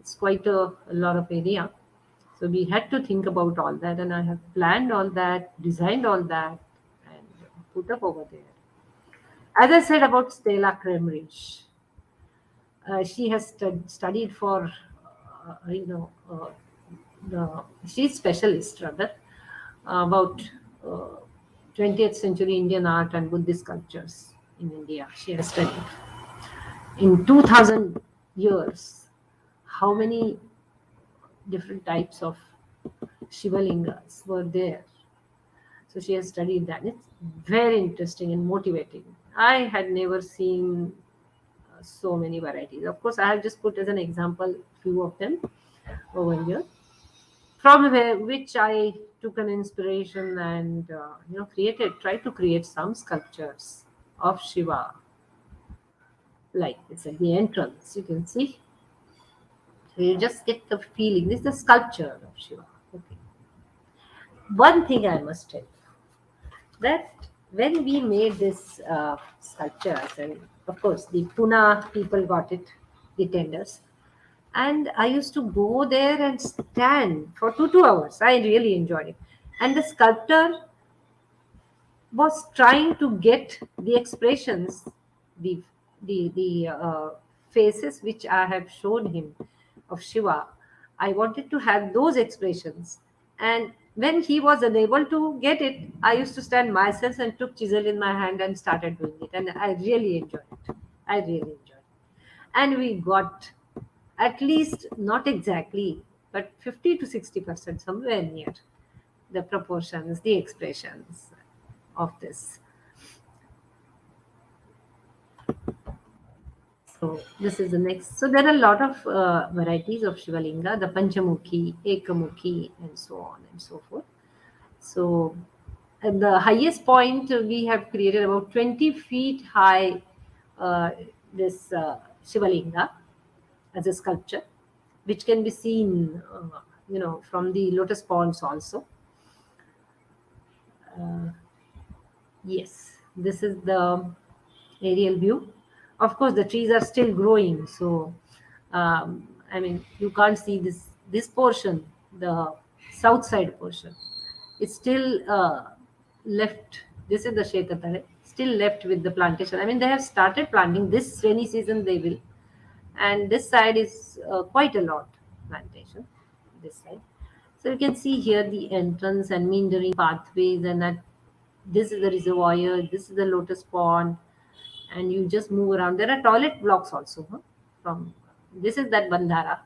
A: it's quite a lot of area. So we had to think about all that, and I have planned all that, designed all that, and put up over there. As I said about Stella Kremrich, she has studied for she's specialist rather about uh, 20th century Indian art and Buddhist sculptures in India. She has studied in 2000 years how many different types of Shivalingas were there. So she has studied that. It's very interesting and motivating. I had never seen so many varieties. Of course, I have just put as an example few of them over here, from which I took an inspiration and tried to create some sculptures of Shiva, like it's at the entrance. You can see, so you just get the feeling. This is the sculpture of Shiva. Okay. One thing I must tell you that when we made this sculptures, and of course the Pune people got it, the tenders, and I used to go there and stand for 2 hours. I really enjoyed it. And the sculptor was trying to get the expressions, the the faces which I have shown him of Shiva. I wanted to have those expressions, and when he was unable to get it, I used to stand myself and took chisel in my hand and started doing it, and I really enjoyed it. I really enjoyed it, and we got at least not exactly but 50 to 60%, somewhere near the proportions, the expressions of this. So this is the next. So there are a lot of varieties of Shivalinga, the Panchamukhi, Ekamukhi, and so on and so forth. So at the highest point, we have created about 20 feet high this Shivalinga as a sculpture, which can be seen, from the lotus ponds also. Yes, this is the aerial view. Of course, the trees are still growing, so I mean, you can't see this portion, the south side portion. It's still left. This is the Shekatare, still left with the plantation. I mean, they have started planting this rainy season. They will, and this side is quite a lot plantation. This side. So you can see here the entrance and meandering pathways, and that this is the reservoir, this is the lotus pond, and you just move around. There are toilet blocks also. From this is that Bandhara,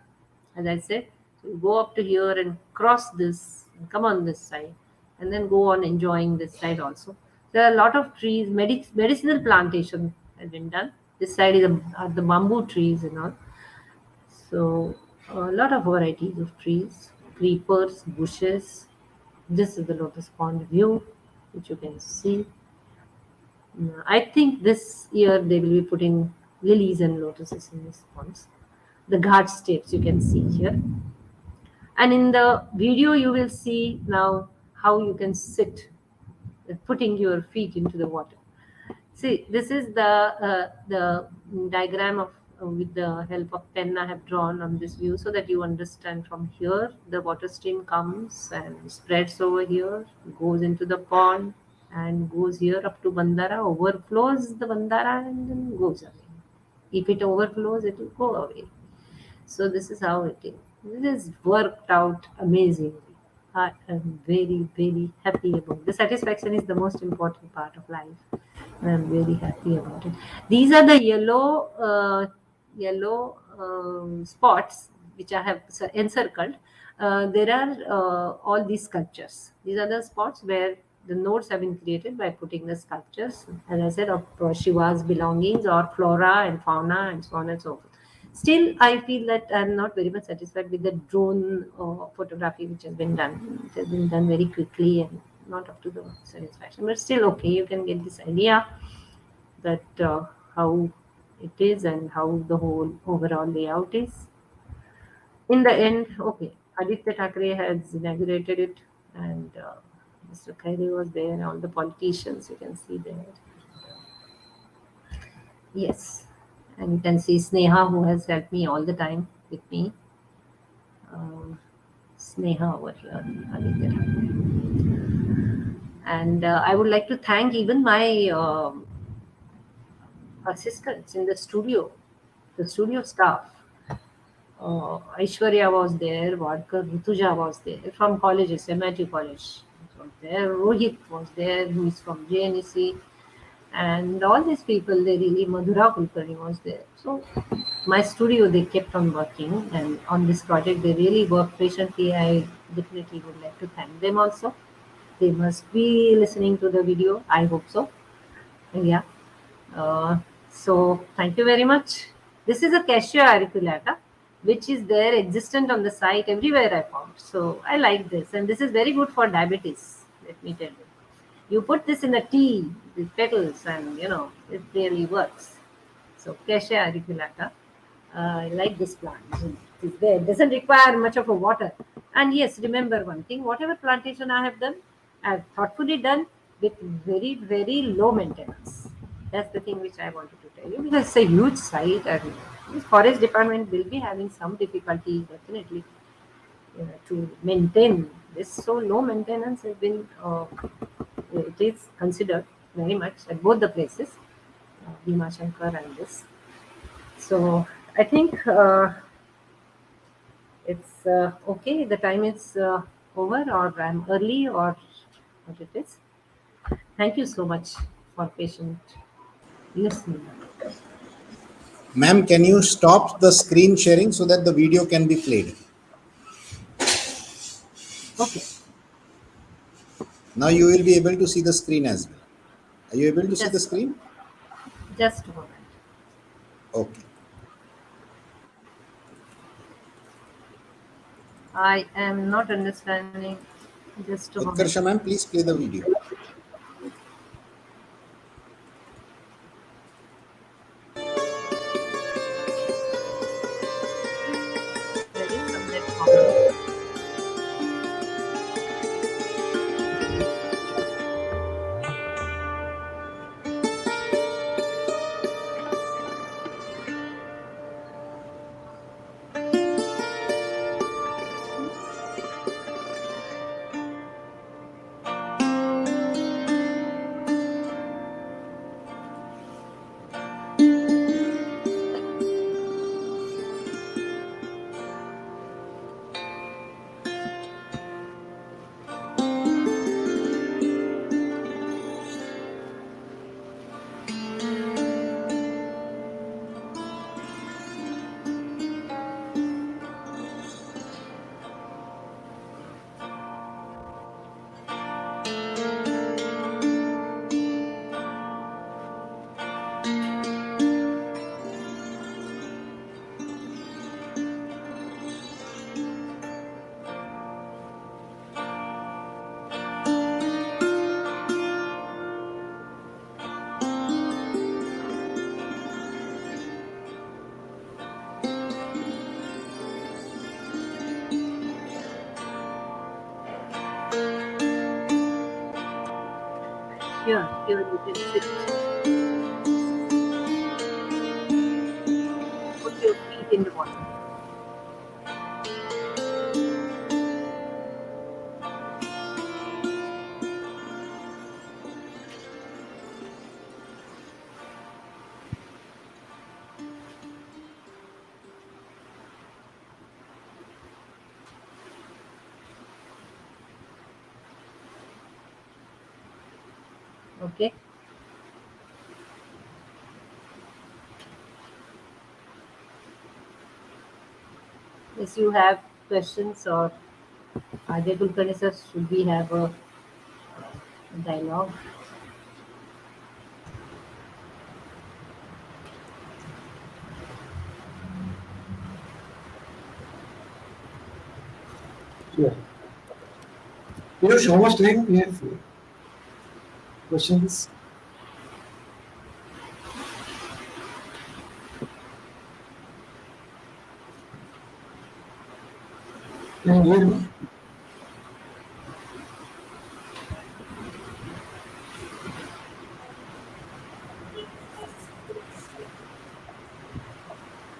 A: as I said. So you go up to here and cross this, and come on this side, and then go on enjoying this side also. There are a lot of trees, medicinal plantation has been done. This side are the bamboo trees and all. So a lot of varieties of trees, creepers, bushes. This is the lotus pond view, which you can see. I think this year they will be putting lilies and lotuses in these ponds. The ghat steps you can see here. And in the video, you will see now how you can sit, putting your feet into the water. See, this is the diagram of with the help of pen I have drawn on this view, so that you understand. From here the water stream comes and spreads over here, goes into the pond, and goes here up to Bandara, overflows the Bandara, and then goes away. If it overflows, it will go away. So this is how it is. This is worked out amazingly. I am very, very happy about it. The satisfaction is the most important part of life. I am very happy about it. These are the yellow spots which I have encircled. There are all these sculptures. These are the spots where the nodes have been created by putting the sculptures, as I said, of Shiva's belongings or flora and fauna and so on and so forth. Still, I feel that I'm not very much satisfied with the drone photography which has been done. It has been done very quickly and not up to the satisfaction, but still okay. You can get this idea that how it is and how the whole overall layout is. In the end, okay, Aditya Thackeray has inaugurated it, and Mr. Khaire was there, and all the politicians you can see there. Yes, and you can see Sneha, who has helped me all the time with me. Sneha over here, Aditya Thackeray. And I would like to thank even my assistants in the studio staff. Aishwarya was there, Wadkar Rituja was there from colleges, MIT College was there, Rohit was there, who is from JNEC, and all these people, they really, Madhura Kulkarni was there. So my studio, they kept on working, and on this project, they really worked patiently. I definitely would like to thank them also. They must be listening to the video. I hope so. Yeah. So thank you very much. This is a Cassia auriculata, which is there existent on the site everywhere I found. So I like this, and this is very good for diabetes. Let me tell you. You put this in a tea with petals, and it really works. So Cassia auriculata. I like this plant. It is there. It doesn't require much of a water. And yes, remember one thing: whatever plantation I have done, I have thoughtfully done with very, very low maintenance. That's the thing which I wanted to tell you, because it's a huge site, and the forest department will be having some difficulty definitely to maintain this. So low maintenance has been it is considered very much at both the places, Bhima Shankar and this. So I think it's okay. The time is over, or I'm early, or what it is. Thank you so much for patient listening.
B: Ma'am, can you stop the screen sharing so that the video can be played?
A: Okay,
B: Now you will be able to see the screen as well. Are you able to see the
A: just
B: screen?
A: just a moment.
B: Okay.
A: I am not understanding. Just a moment.
B: Utkarsha ma'am, please play the video.
A: There is some net problem. Here you can sit. Put your feet in the water. Okay. If you have questions or Ajay Kulkarni sir, should we have a dialogue?
D: Yeah. Piyush, how much time we have for questions? Can you hear me?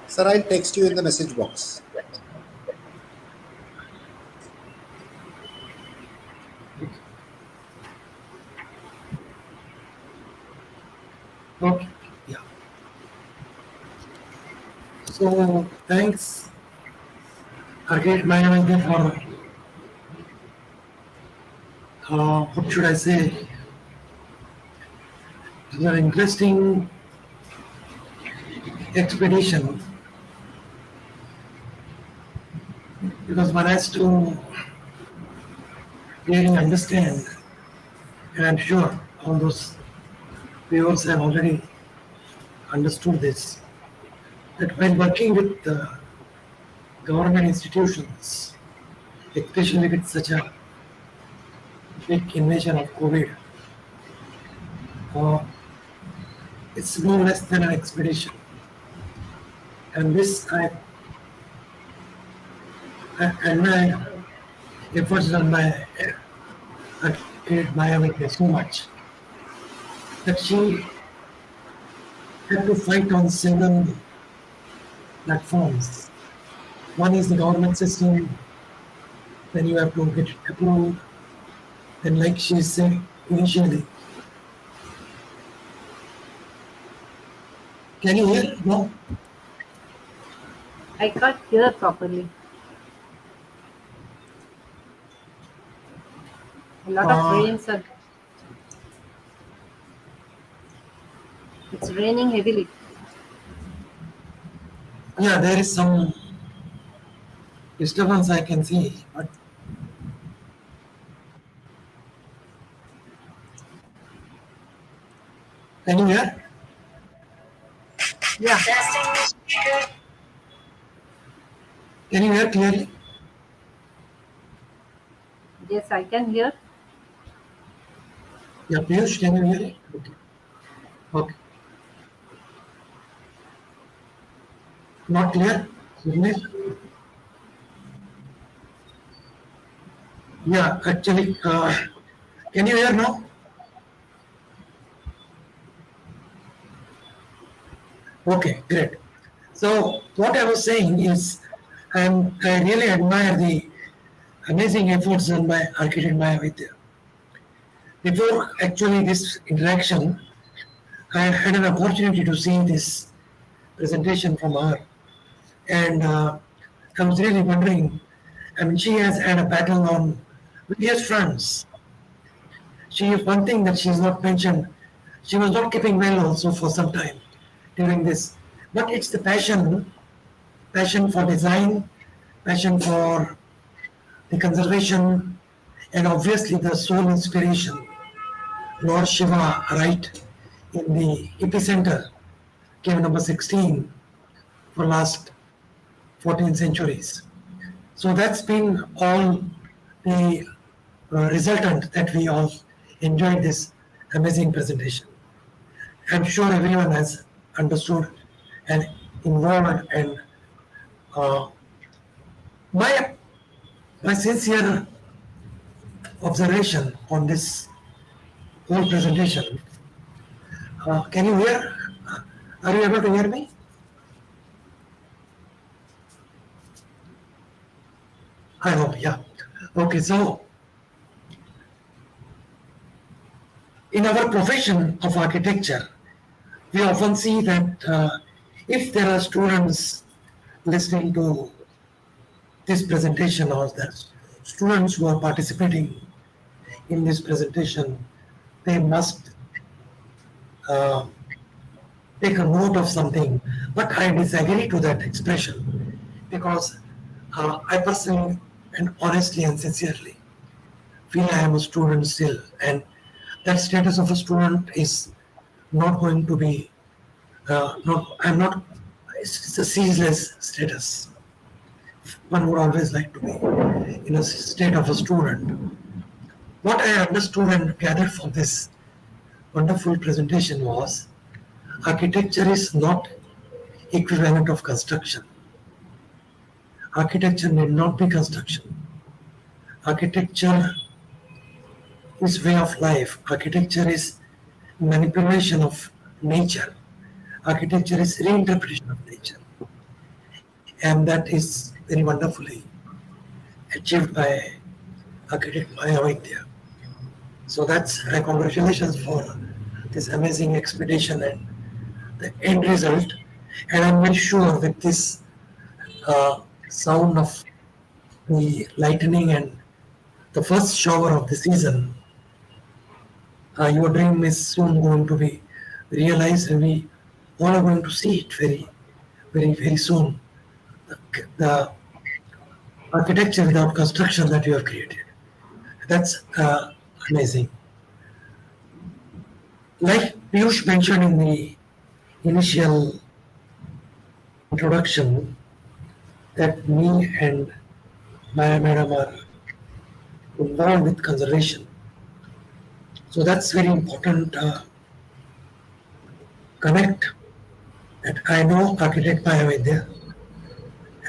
B: Sir, I'll text you in the message box.
D: Okay. Yeah. So thanks, Arcade Mayavendra, for what should I say? It was an interesting expedition because one has to really understand, and I'm sure all those viewers have already understood this, that when working with government institutions, especially with such a big invasion of COVID, uh, it's no less than an expedition. And this I admire efforts done by Maya Witness so much that she had to fight on several platforms. One is the government system, then you have to get it approved, then like she said initially. Can you hear? No?
A: I can't hear properly. A lot of
D: Uh,
A: rains are. It's raining heavily.
D: Yeah, there is some disturbance I can see, but Can you hear?
A: Yeah.
D: Can you hear clearly?
A: Yes, I can hear.
D: Yeah, Piyush, can you hear it? Okay. Okay. Not clear? Sunil? Yeah, actually, can you hear now? Okay, great. So what I was saying is, I really admire the amazing efforts done by architect Maya Vidya. Before actually this interaction, I had an opportunity to see this presentation from her, and I was really wondering. I mean, she has had a battle on various fronts. She one thing that she has not mentioned. She was not keeping well also for some time during this, but it's the passion for design, passion for the conservation, and obviously the soul inspiration. Lord Shiva, right in the epicenter, cave number 16 for last 14 centuries. So that's been all the resultant that we all enjoyed this amazing presentation. I'm sure everyone has understood and involved, and uh, my my sincere observation on this whole presentation. Can you hear? Are you able to hear me? I hope, yeah. Okay, so in our profession of architecture, we often see that if there are students listening to this presentation, or the students who are participating in this presentation, they must uh, take a note of something. But I disagree to that expression, because I personally and honestly and sincerely feel I am a student still, and that status of a student is not going to be not. I'm not. It's a ceaseless status. One would always like to be in a state of a student. What I understood and gathered from this wonderful presentation was architecture is not equivalent of construction. Architecture need not be construction. Architecture is way of life. Architecture is manipulation of nature. Architecture is reinterpretation of nature. And that is very wonderfully achieved by architect Maya Vaidya. So that's congratulations for this amazing expedition and the end result. And I'm very sure with this sound of the lightning and the first shower of the season, your dream is soon going to be realized, and we all are going to see it very soon. The architecture without construction that you have created. That's amazing. Like Piyush mentioned in the initial introduction, that me and Maya Madam are involved with conservation. So that's very important connect, that I know architect Maya Vaidya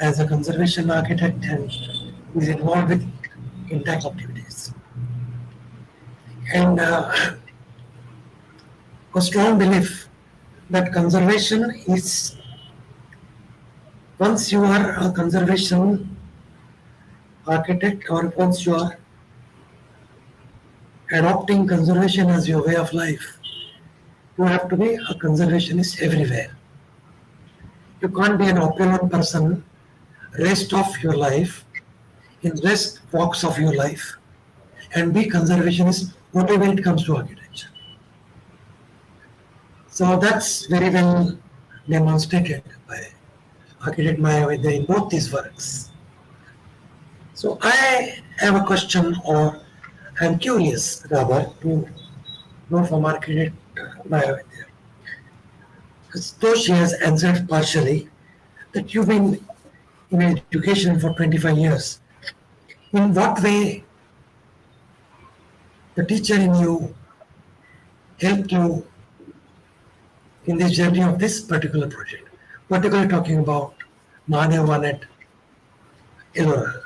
D: as a conservation architect and is involved with intact activities. And a strong belief that conservation is, once you are a conservation architect, or once you are adopting conservation as your way of life, you have to be a conservationist everywhere. You can't be an opulent person rest of your life, in rest walks of your life, and be conservationist only when it comes to architecture. So that's very well demonstrated by architect Maya Vaidya in both these works. So I have a question, or I'm curious rather to know from architect Maya Vaidya. though she has answered partially, that you've been in education for 25 years. In what way the teacher in you helped you in this journey of this particular project, particularly talking about Mahadevan at Ellora?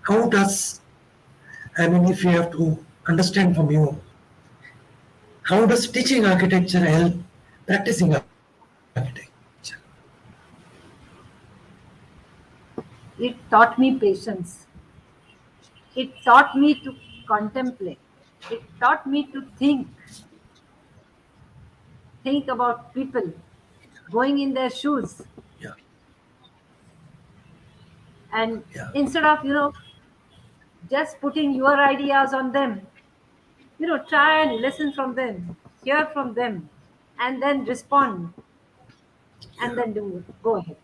D: How does, I mean, if you have to understand from you, how does teaching architecture help practicing architecture?
A: It taught me patience. It taught me to contemplate. It taught me to think about people, going in their shoes,
D: Yeah,
A: and
D: yeah,
A: instead of, just putting your ideas on them, try and listen from them, hear from them, and then respond, and
D: yeah,
A: then go ahead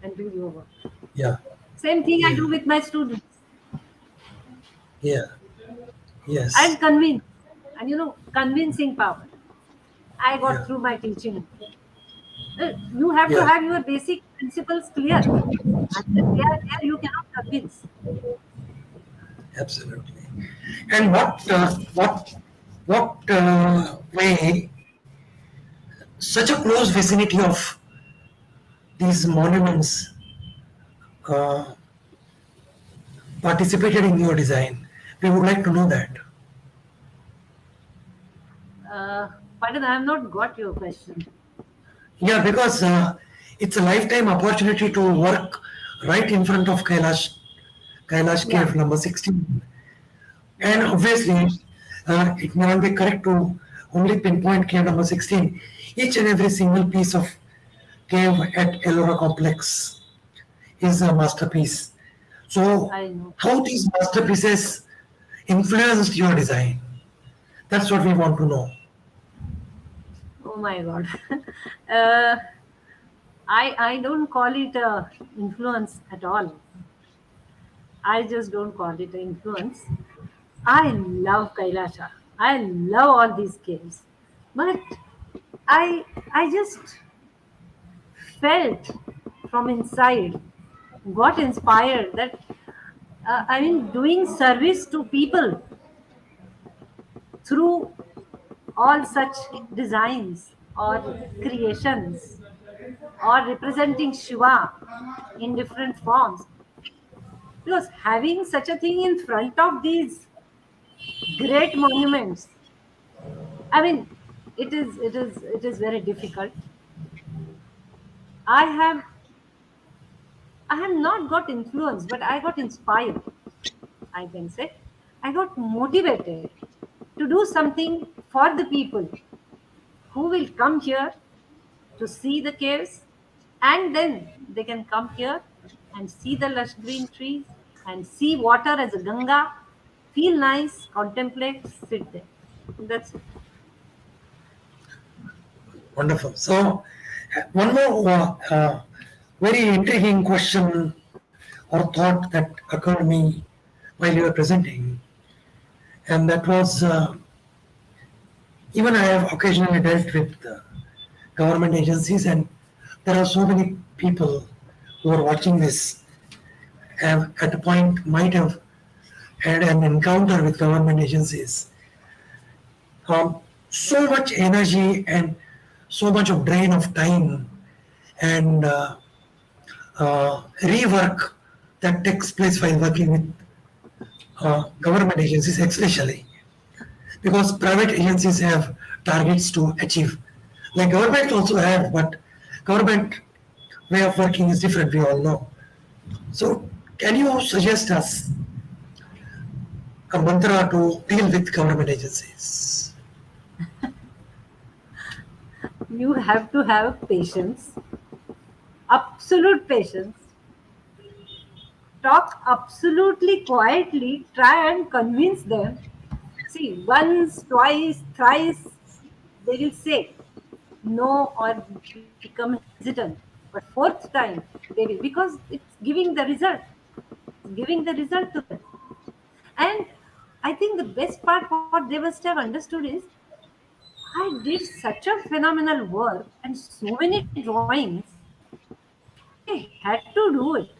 A: and do your work.
D: yeah,
A: Same thing I
D: yeah,
A: do with my students.
D: yeah,
A: And
D: yes,
A: convince, and convincing power I got
D: yeah,
A: through my teaching. You have to
D: yeah,
A: have your basic principles clear. Unless they are there, you cannot convince.
D: absolutely. And what way such a close vicinity of these monuments uh, participated in your design? We would like to know that.
A: Uh, Pardon, I have not got your question.
D: Yeah, because it's a lifetime opportunity to work right in front of Kailash
A: Yeah,
D: Cave number 16. And
A: yeah,
D: obviously, it may not be correct to only pinpoint cave number 16. Each and every single piece of cave at Ellora complex is a masterpiece. So,
A: I know.
D: how these masterpieces influenced your design? That's what we want to know.
A: Oh my God. uh, I don't call it influence at all. I just don't call it influence. I love Kailasha. I love all these caves. But I just felt from inside, got inspired that doing service to people through all such designs or creations or representing Shiva in different forms. Because having such a thing in front of these great monuments, I mean, it is very difficult. I have I have not got influenced, but I got inspired. I can say I got motivated to do something for the people who will come here to see the caves, and then they can come here and see the lush green trees and see water as a Ganga, feel nice, contemplate, sit there. That's it.
D: Wonderful. So, one more very intriguing question or thought that occurred to me while you were presenting, and that was even I have occasionally dealt with government agencies, and there are so many people who are watching this have at a point might have had an encounter with government agencies. So much energy and so much of drain of time and rework that takes place while working with government agencies, especially because private agencies have targets to achieve. Like government also have, but government way of working is different. We all know. So, can you suggest us a mantra to deal with government agencies?
A: You have to have patience, absolute patience, talk absolutely quietly, try and convince them. See, once, twice, thrice, they will say no or become hesitant. But fourth time, they will, because it's giving the result. It's giving the result to them. And I think the best part, what they must have understood is, I did such a phenomenal work and so many drawings. I had to do it.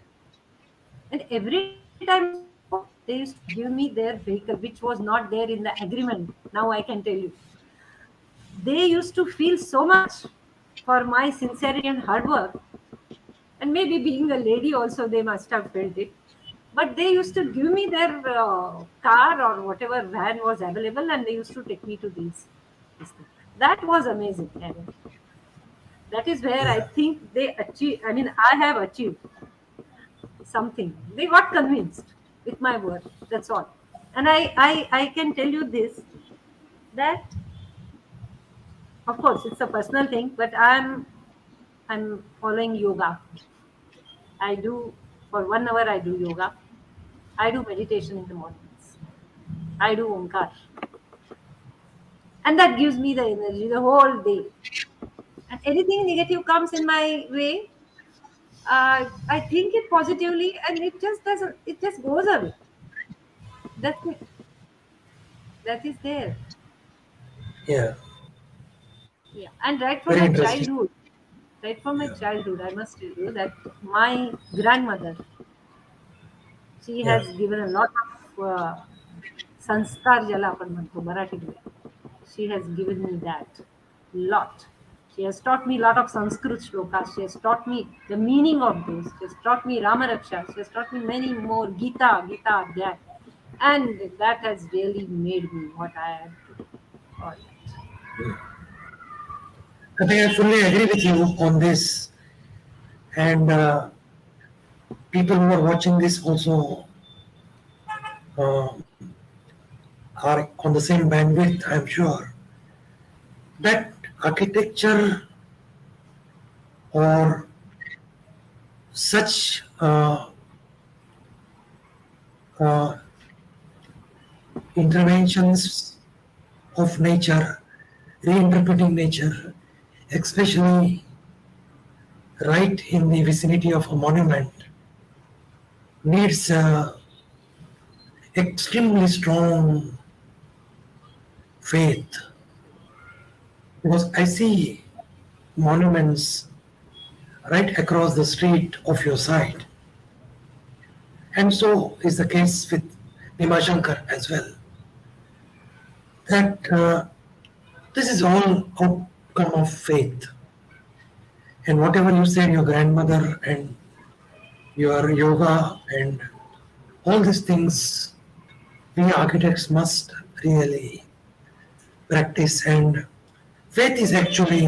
A: And every time I used to go, they used to give me their vehicle, which was not there in the agreement. Now I can tell you. They used to feel so much for my sincerity and hard work. And maybe being a lady also, they must have felt it. But they used to give me their car or whatever van was available, and they used to take me to these things. That was amazing. And that is where I
D: Yeah.
A: think they achieve. I mean, I have achieved something. They got convinced with my work. That's all. And I can tell you this, that of course it's a personal thing, but I'm following yoga. I do for 1 hour. I do yoga. I do meditation in the mornings. I do Omkar, and that gives me the energy the whole day. And anything negative comes in my way, I think it positively, and it just doesn't. It just goes away. That's it. That is there.
D: Yeah.
A: Yeah, and
D: Very interesting.
A: right from my
D: Yeah.
A: childhood, I must tell you that my grandmother, she
D: Yeah.
A: has given a lot of sanskar jala आपण म्हणतो मराठीमध्ये. She has given me that lot. She has taught me a lot of Sanskrit shlokas. She has taught me the meaning of those. She has taught me Rama Raksha. She has taught me many more Gita Adhyay. And that has really made me what I am today. All that.
D: I think I fully agree with you on this. And people who are watching this also uh, are on the same bandwidth, I'm sure. That architecture or such uh, interventions of nature, reinterpreting nature, especially right in the vicinity of a monument, needs extremely strong faith. Because I see monuments right across the street of your site. And so is the case with Bhimashankar as well. That this is all outcome of faith. And whatever you said, your grandmother and your yoga and all these things, we architects must really practice. And faith is actually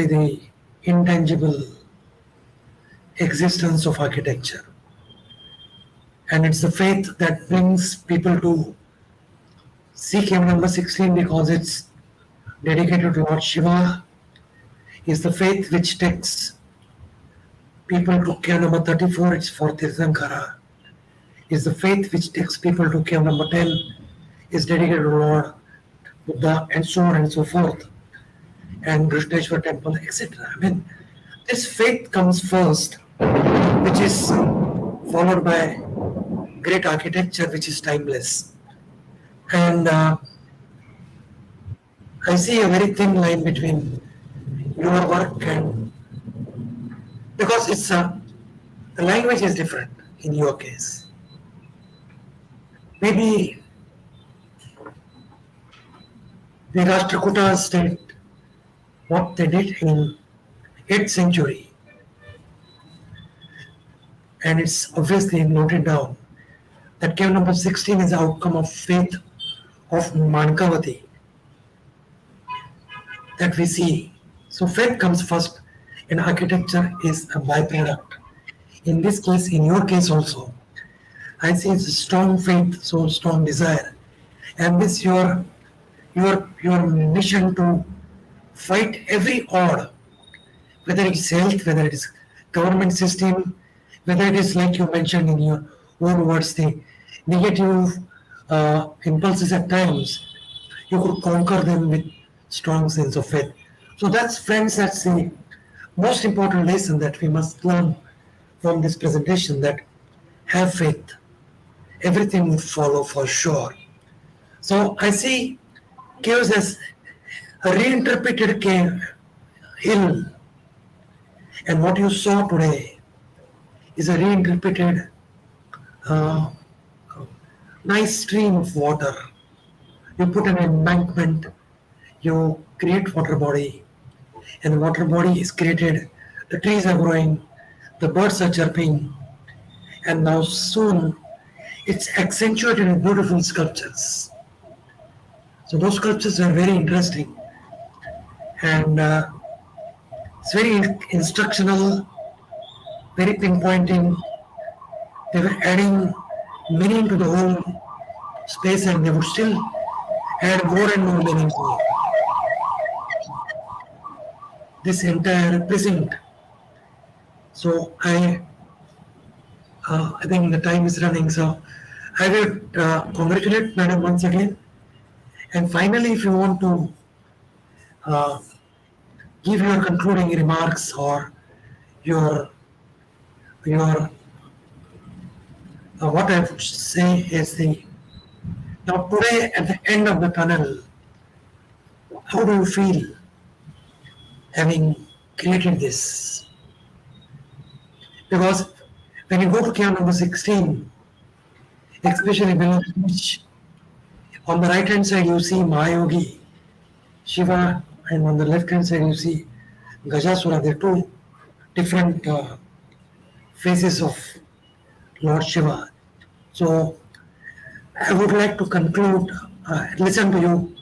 D: the intangible existence of architecture. And it's the faith that brings people to see cave number 16 because it's dedicated to Lord Shiva, is the faith which takes people to cave number 34, it's for Tirthankara, is the faith which takes people to cave number 10, is dedicated to Lord Buddha, and so on and so forth, and Krishneshwar temple, etc. I mean, this faith comes first, which is followed by great architecture, which is timeless. And I see a very thin line between your work and because it's the language is different in your case. Maybe the Rashtrakutas did what they did in 8th century, and it's obviously noted down that cave number 16 is the outcome of faith of Mankavati that we see. So faith comes first, and architecture is a byproduct. In this case, in your case also, I see it's a strong faith, so strong desire, and this your mission to fight every odd, whether it's health, whether it is government system, whether it is like you mentioned in your own words, the negative impulses at times, you could conquer them with strong sense of faith. So that's, friends, that's the most important lesson that we must learn from this presentation, that have faith. Everything will follow for sure. So I see caves as a reinterpreted cave, hill, and what you saw today is a reinterpreted uh, nice stream of water. You put an embankment, you create water body, and the water body is created. The trees are growing, the birds are chirping, and now soon it's accentuated in beautiful sculptures. So those sculptures are very interesting, and it's very instructional, very pinpointing. They were adding meaning to the whole space, and they would still add more and more meaning to this entire precinct. So I think the time is running. So I will congratulate Madam once again. And finally, if you want to uh, give your concluding remarks or your what I would say is the now today at the end of the tunnel, how do you feel having created this? Because when you go to camp number 16, especially below the beach, on the right hand side you see Mahayogi, Shiva, and on the left hand side you see Gajasura. They're two different faces of Lord Shiva. So I would like to conclude, listen to you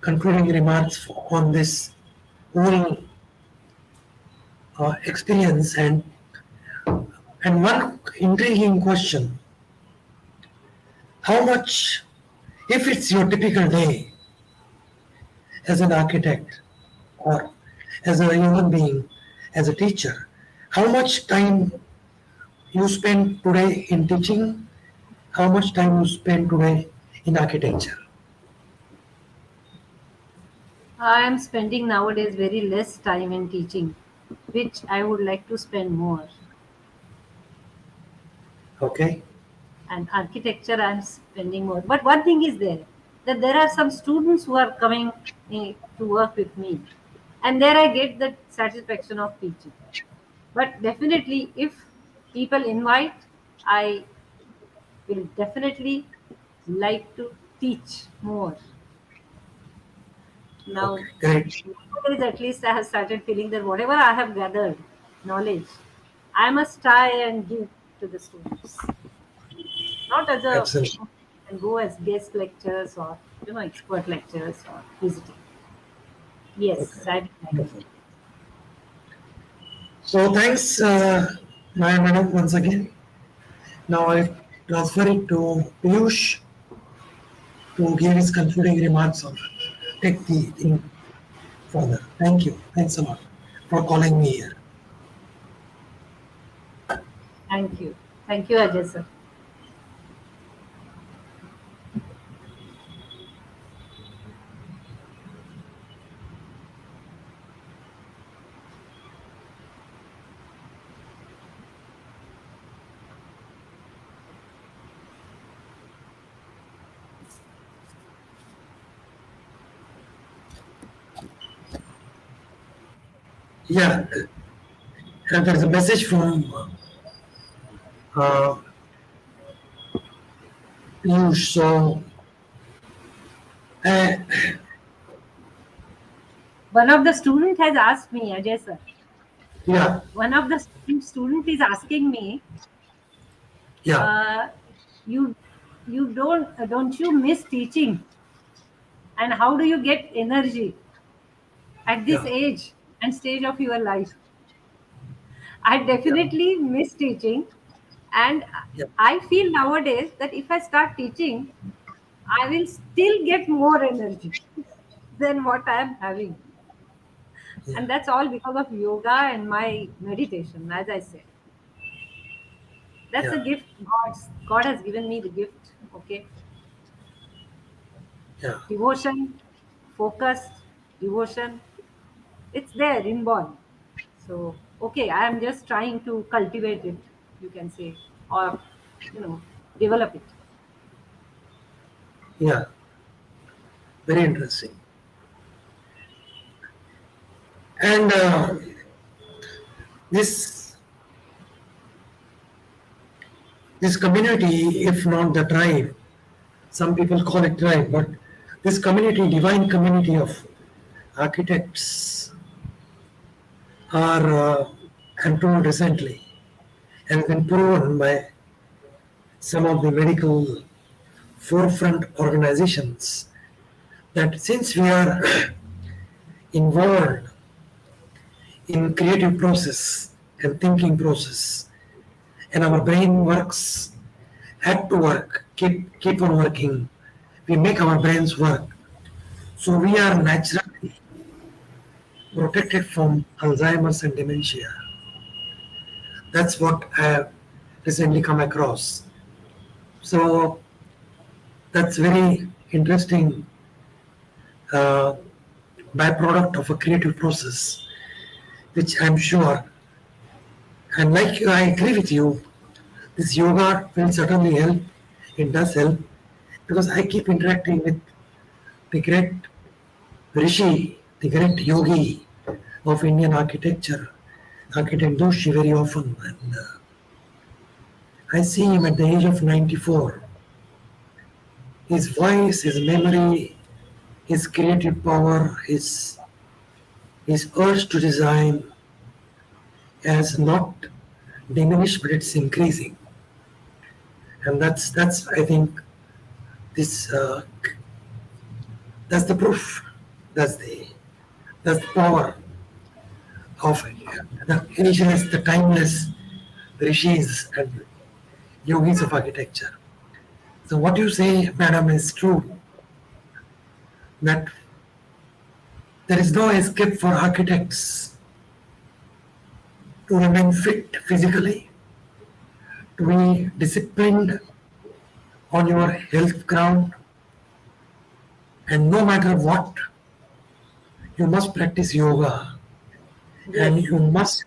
D: concluding remarks on this whole experience and one intriguing question: how much, if it's your typical day as an architect or as a human being, as a teacher, how much time you spend today in teaching, how much time you spend today in architecture?
A: I am spending nowadays very less time in teaching, which I would like to spend more.
D: Okay.
A: And architecture, I'm spending more. But one thing is there, that there are some students who are coming to work with me, and there I get the satisfaction of teaching. But definitely, if people invite, I will definitely like to teach more. Now,
D: Okay, great.
A: nowadays at least I have started feeling that whatever I have gathered knowledge, I must try and give to the students, not as a
D: Excellent.
A: and go as guest lectures or expert lectures or visiting. Yes,
D: Okay.
A: I would like
D: Wonderful. So thanks, Maya Madam, once again. Now I transfer it to Piyush to give his concluding remarks or take the thing further. Thank you. Thanks a lot for calling me here.
A: thank you. Thank you, Ajay sir.
D: Yeah, there's a message from uh, Piyush. So, uh,
A: One of the student has asked me, Ajay sir.
D: yeah,
A: One of the student is asking me,
D: yeah,
A: uh, you don't you miss teaching, and how do you get energy at this
D: yeah,
A: age and stage of your life? I
D: yeah,
A: definitely miss teaching, and
D: yeah,
A: I feel nowadays that if I start teaching, I will still get more energy than what I am having.
D: yeah,
A: And that's all because of yoga and my meditation, as I said. That's a
D: yeah,
A: gift. God has given me the gift. Okay.
D: yeah,
A: Devotion, focus, devotion. It's there inborn. So okay, I am just trying to cultivate it, you can say, or you know, develop it.
D: yeah. Very interesting. And this this community, if not the tribe, some people call it tribe, but this community, divine community of architects, are and told recently and been proven by some of the medical forefront organizations that since we are involved in creative process and thinking process, and our brain works, had to work, keep on working, we make our brains work, so we are naturally protected from Alzheimer's and dementia. That's what I have recently come across. So that's very interesting uh, byproduct of a creative process, which I'm sure, and like you, I agree with you, this yoga will certainly help. It does help because I keep interacting with the great Rishi, the great yogi of Indian architecture, architect Doshi, very often. And I see him at the age of 94. His voice, his memory, his creative power, his urge to design has not diminished, but it's increasing. And that's I think this that's the proof. That's the power of the ageless, the timeless rishis and yogis of architecture. So what you say, madam, is true. That there is no escape for architects to remain fit physically, to be disciplined on your health ground, and no matter what, you must practice yoga and you must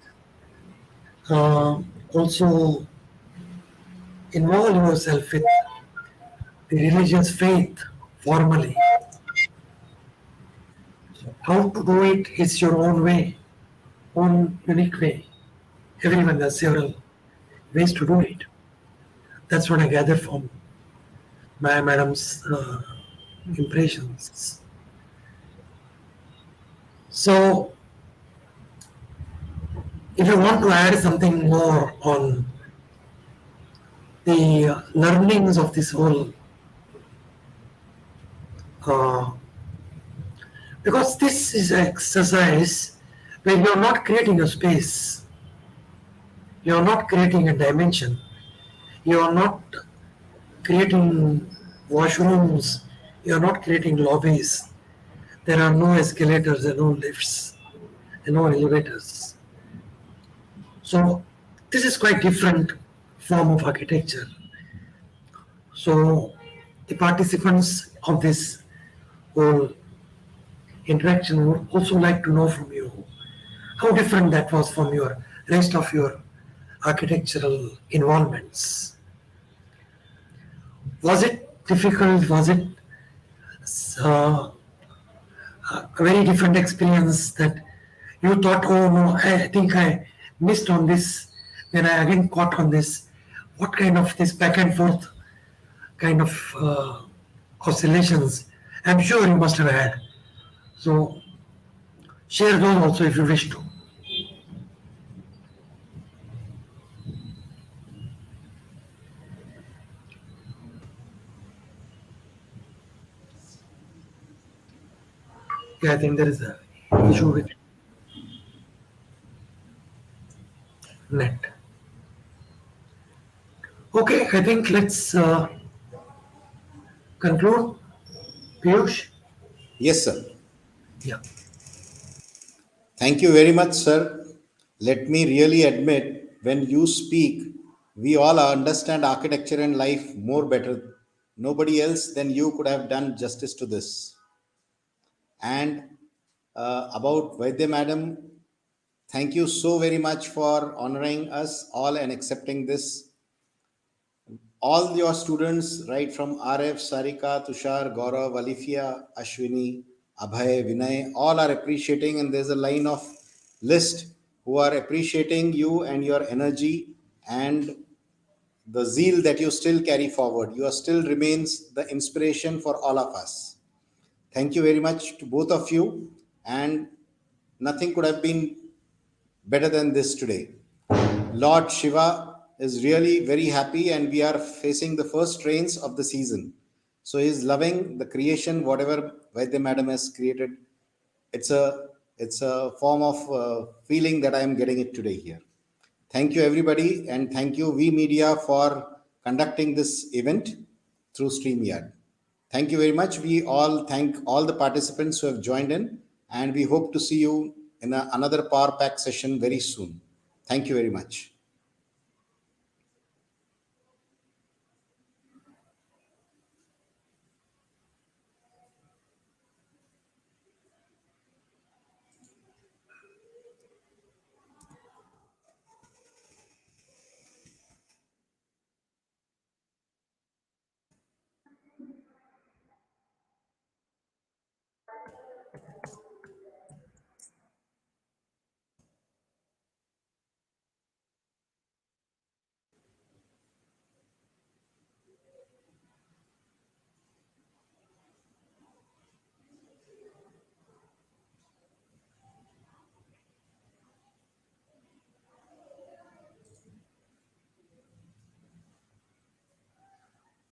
D: also involve yourself with the religious faith formally. How to do it is your own way, own unique way. Everyone has several ways to do it. That's what I gather from my madam's impressions. So, if you want to add something more on the learnings of this whole, because this is an exercise where you're not creating a space, you're not creating a dimension, you're not creating washrooms, you're not creating lobbies. There are no escalators, there are no lifts, there are no elevators. So this is quite different form of architecture. So the participants of this whole interaction would also like to know from you how different that was from your rest of your architectural involvements. Was it difficult? Was it uh, a very different experience that you thought, oh no, I think I missed on this, then I again caught on this? What kind of this back and forth kind of oscillations? I'm sure you must have had. So share those also if you wish to. Yeah, I think there is a issue with net. Okay, I think let's conclude. Piyush?
B: Yes, sir.
D: Yeah.
B: Thank you very much, sir. Let me really admit, when you speak, we all understand architecture and life more better. Nobody else than you could have done justice to this. And about Vaidya Madam, thank you so very much for honoring us all and accepting this all your students, right from RF, Sarika, Tushar, Gaurav, Alifia, Ashwini, Abhay, Vinay, all are appreciating, and there's a line of list who are appreciating you and your energy and the zeal that you still carry forward. You are still remains the inspiration for all of us. Thank you very much to both of you, and nothing could have been better than this today. Lord Shiva is really very happy, and we are facing the first rains of the season. So he is loving the creation, whatever Vaidya Madam has created. It's a form of feeling that I am getting it today here. Thank you, everybody, and thank you, V Media, for conducting this event through StreamYard. Thank you very much. We all thank all the participants who have joined in, and we hope to see you in another Power Pack session very soon. Thank you very much.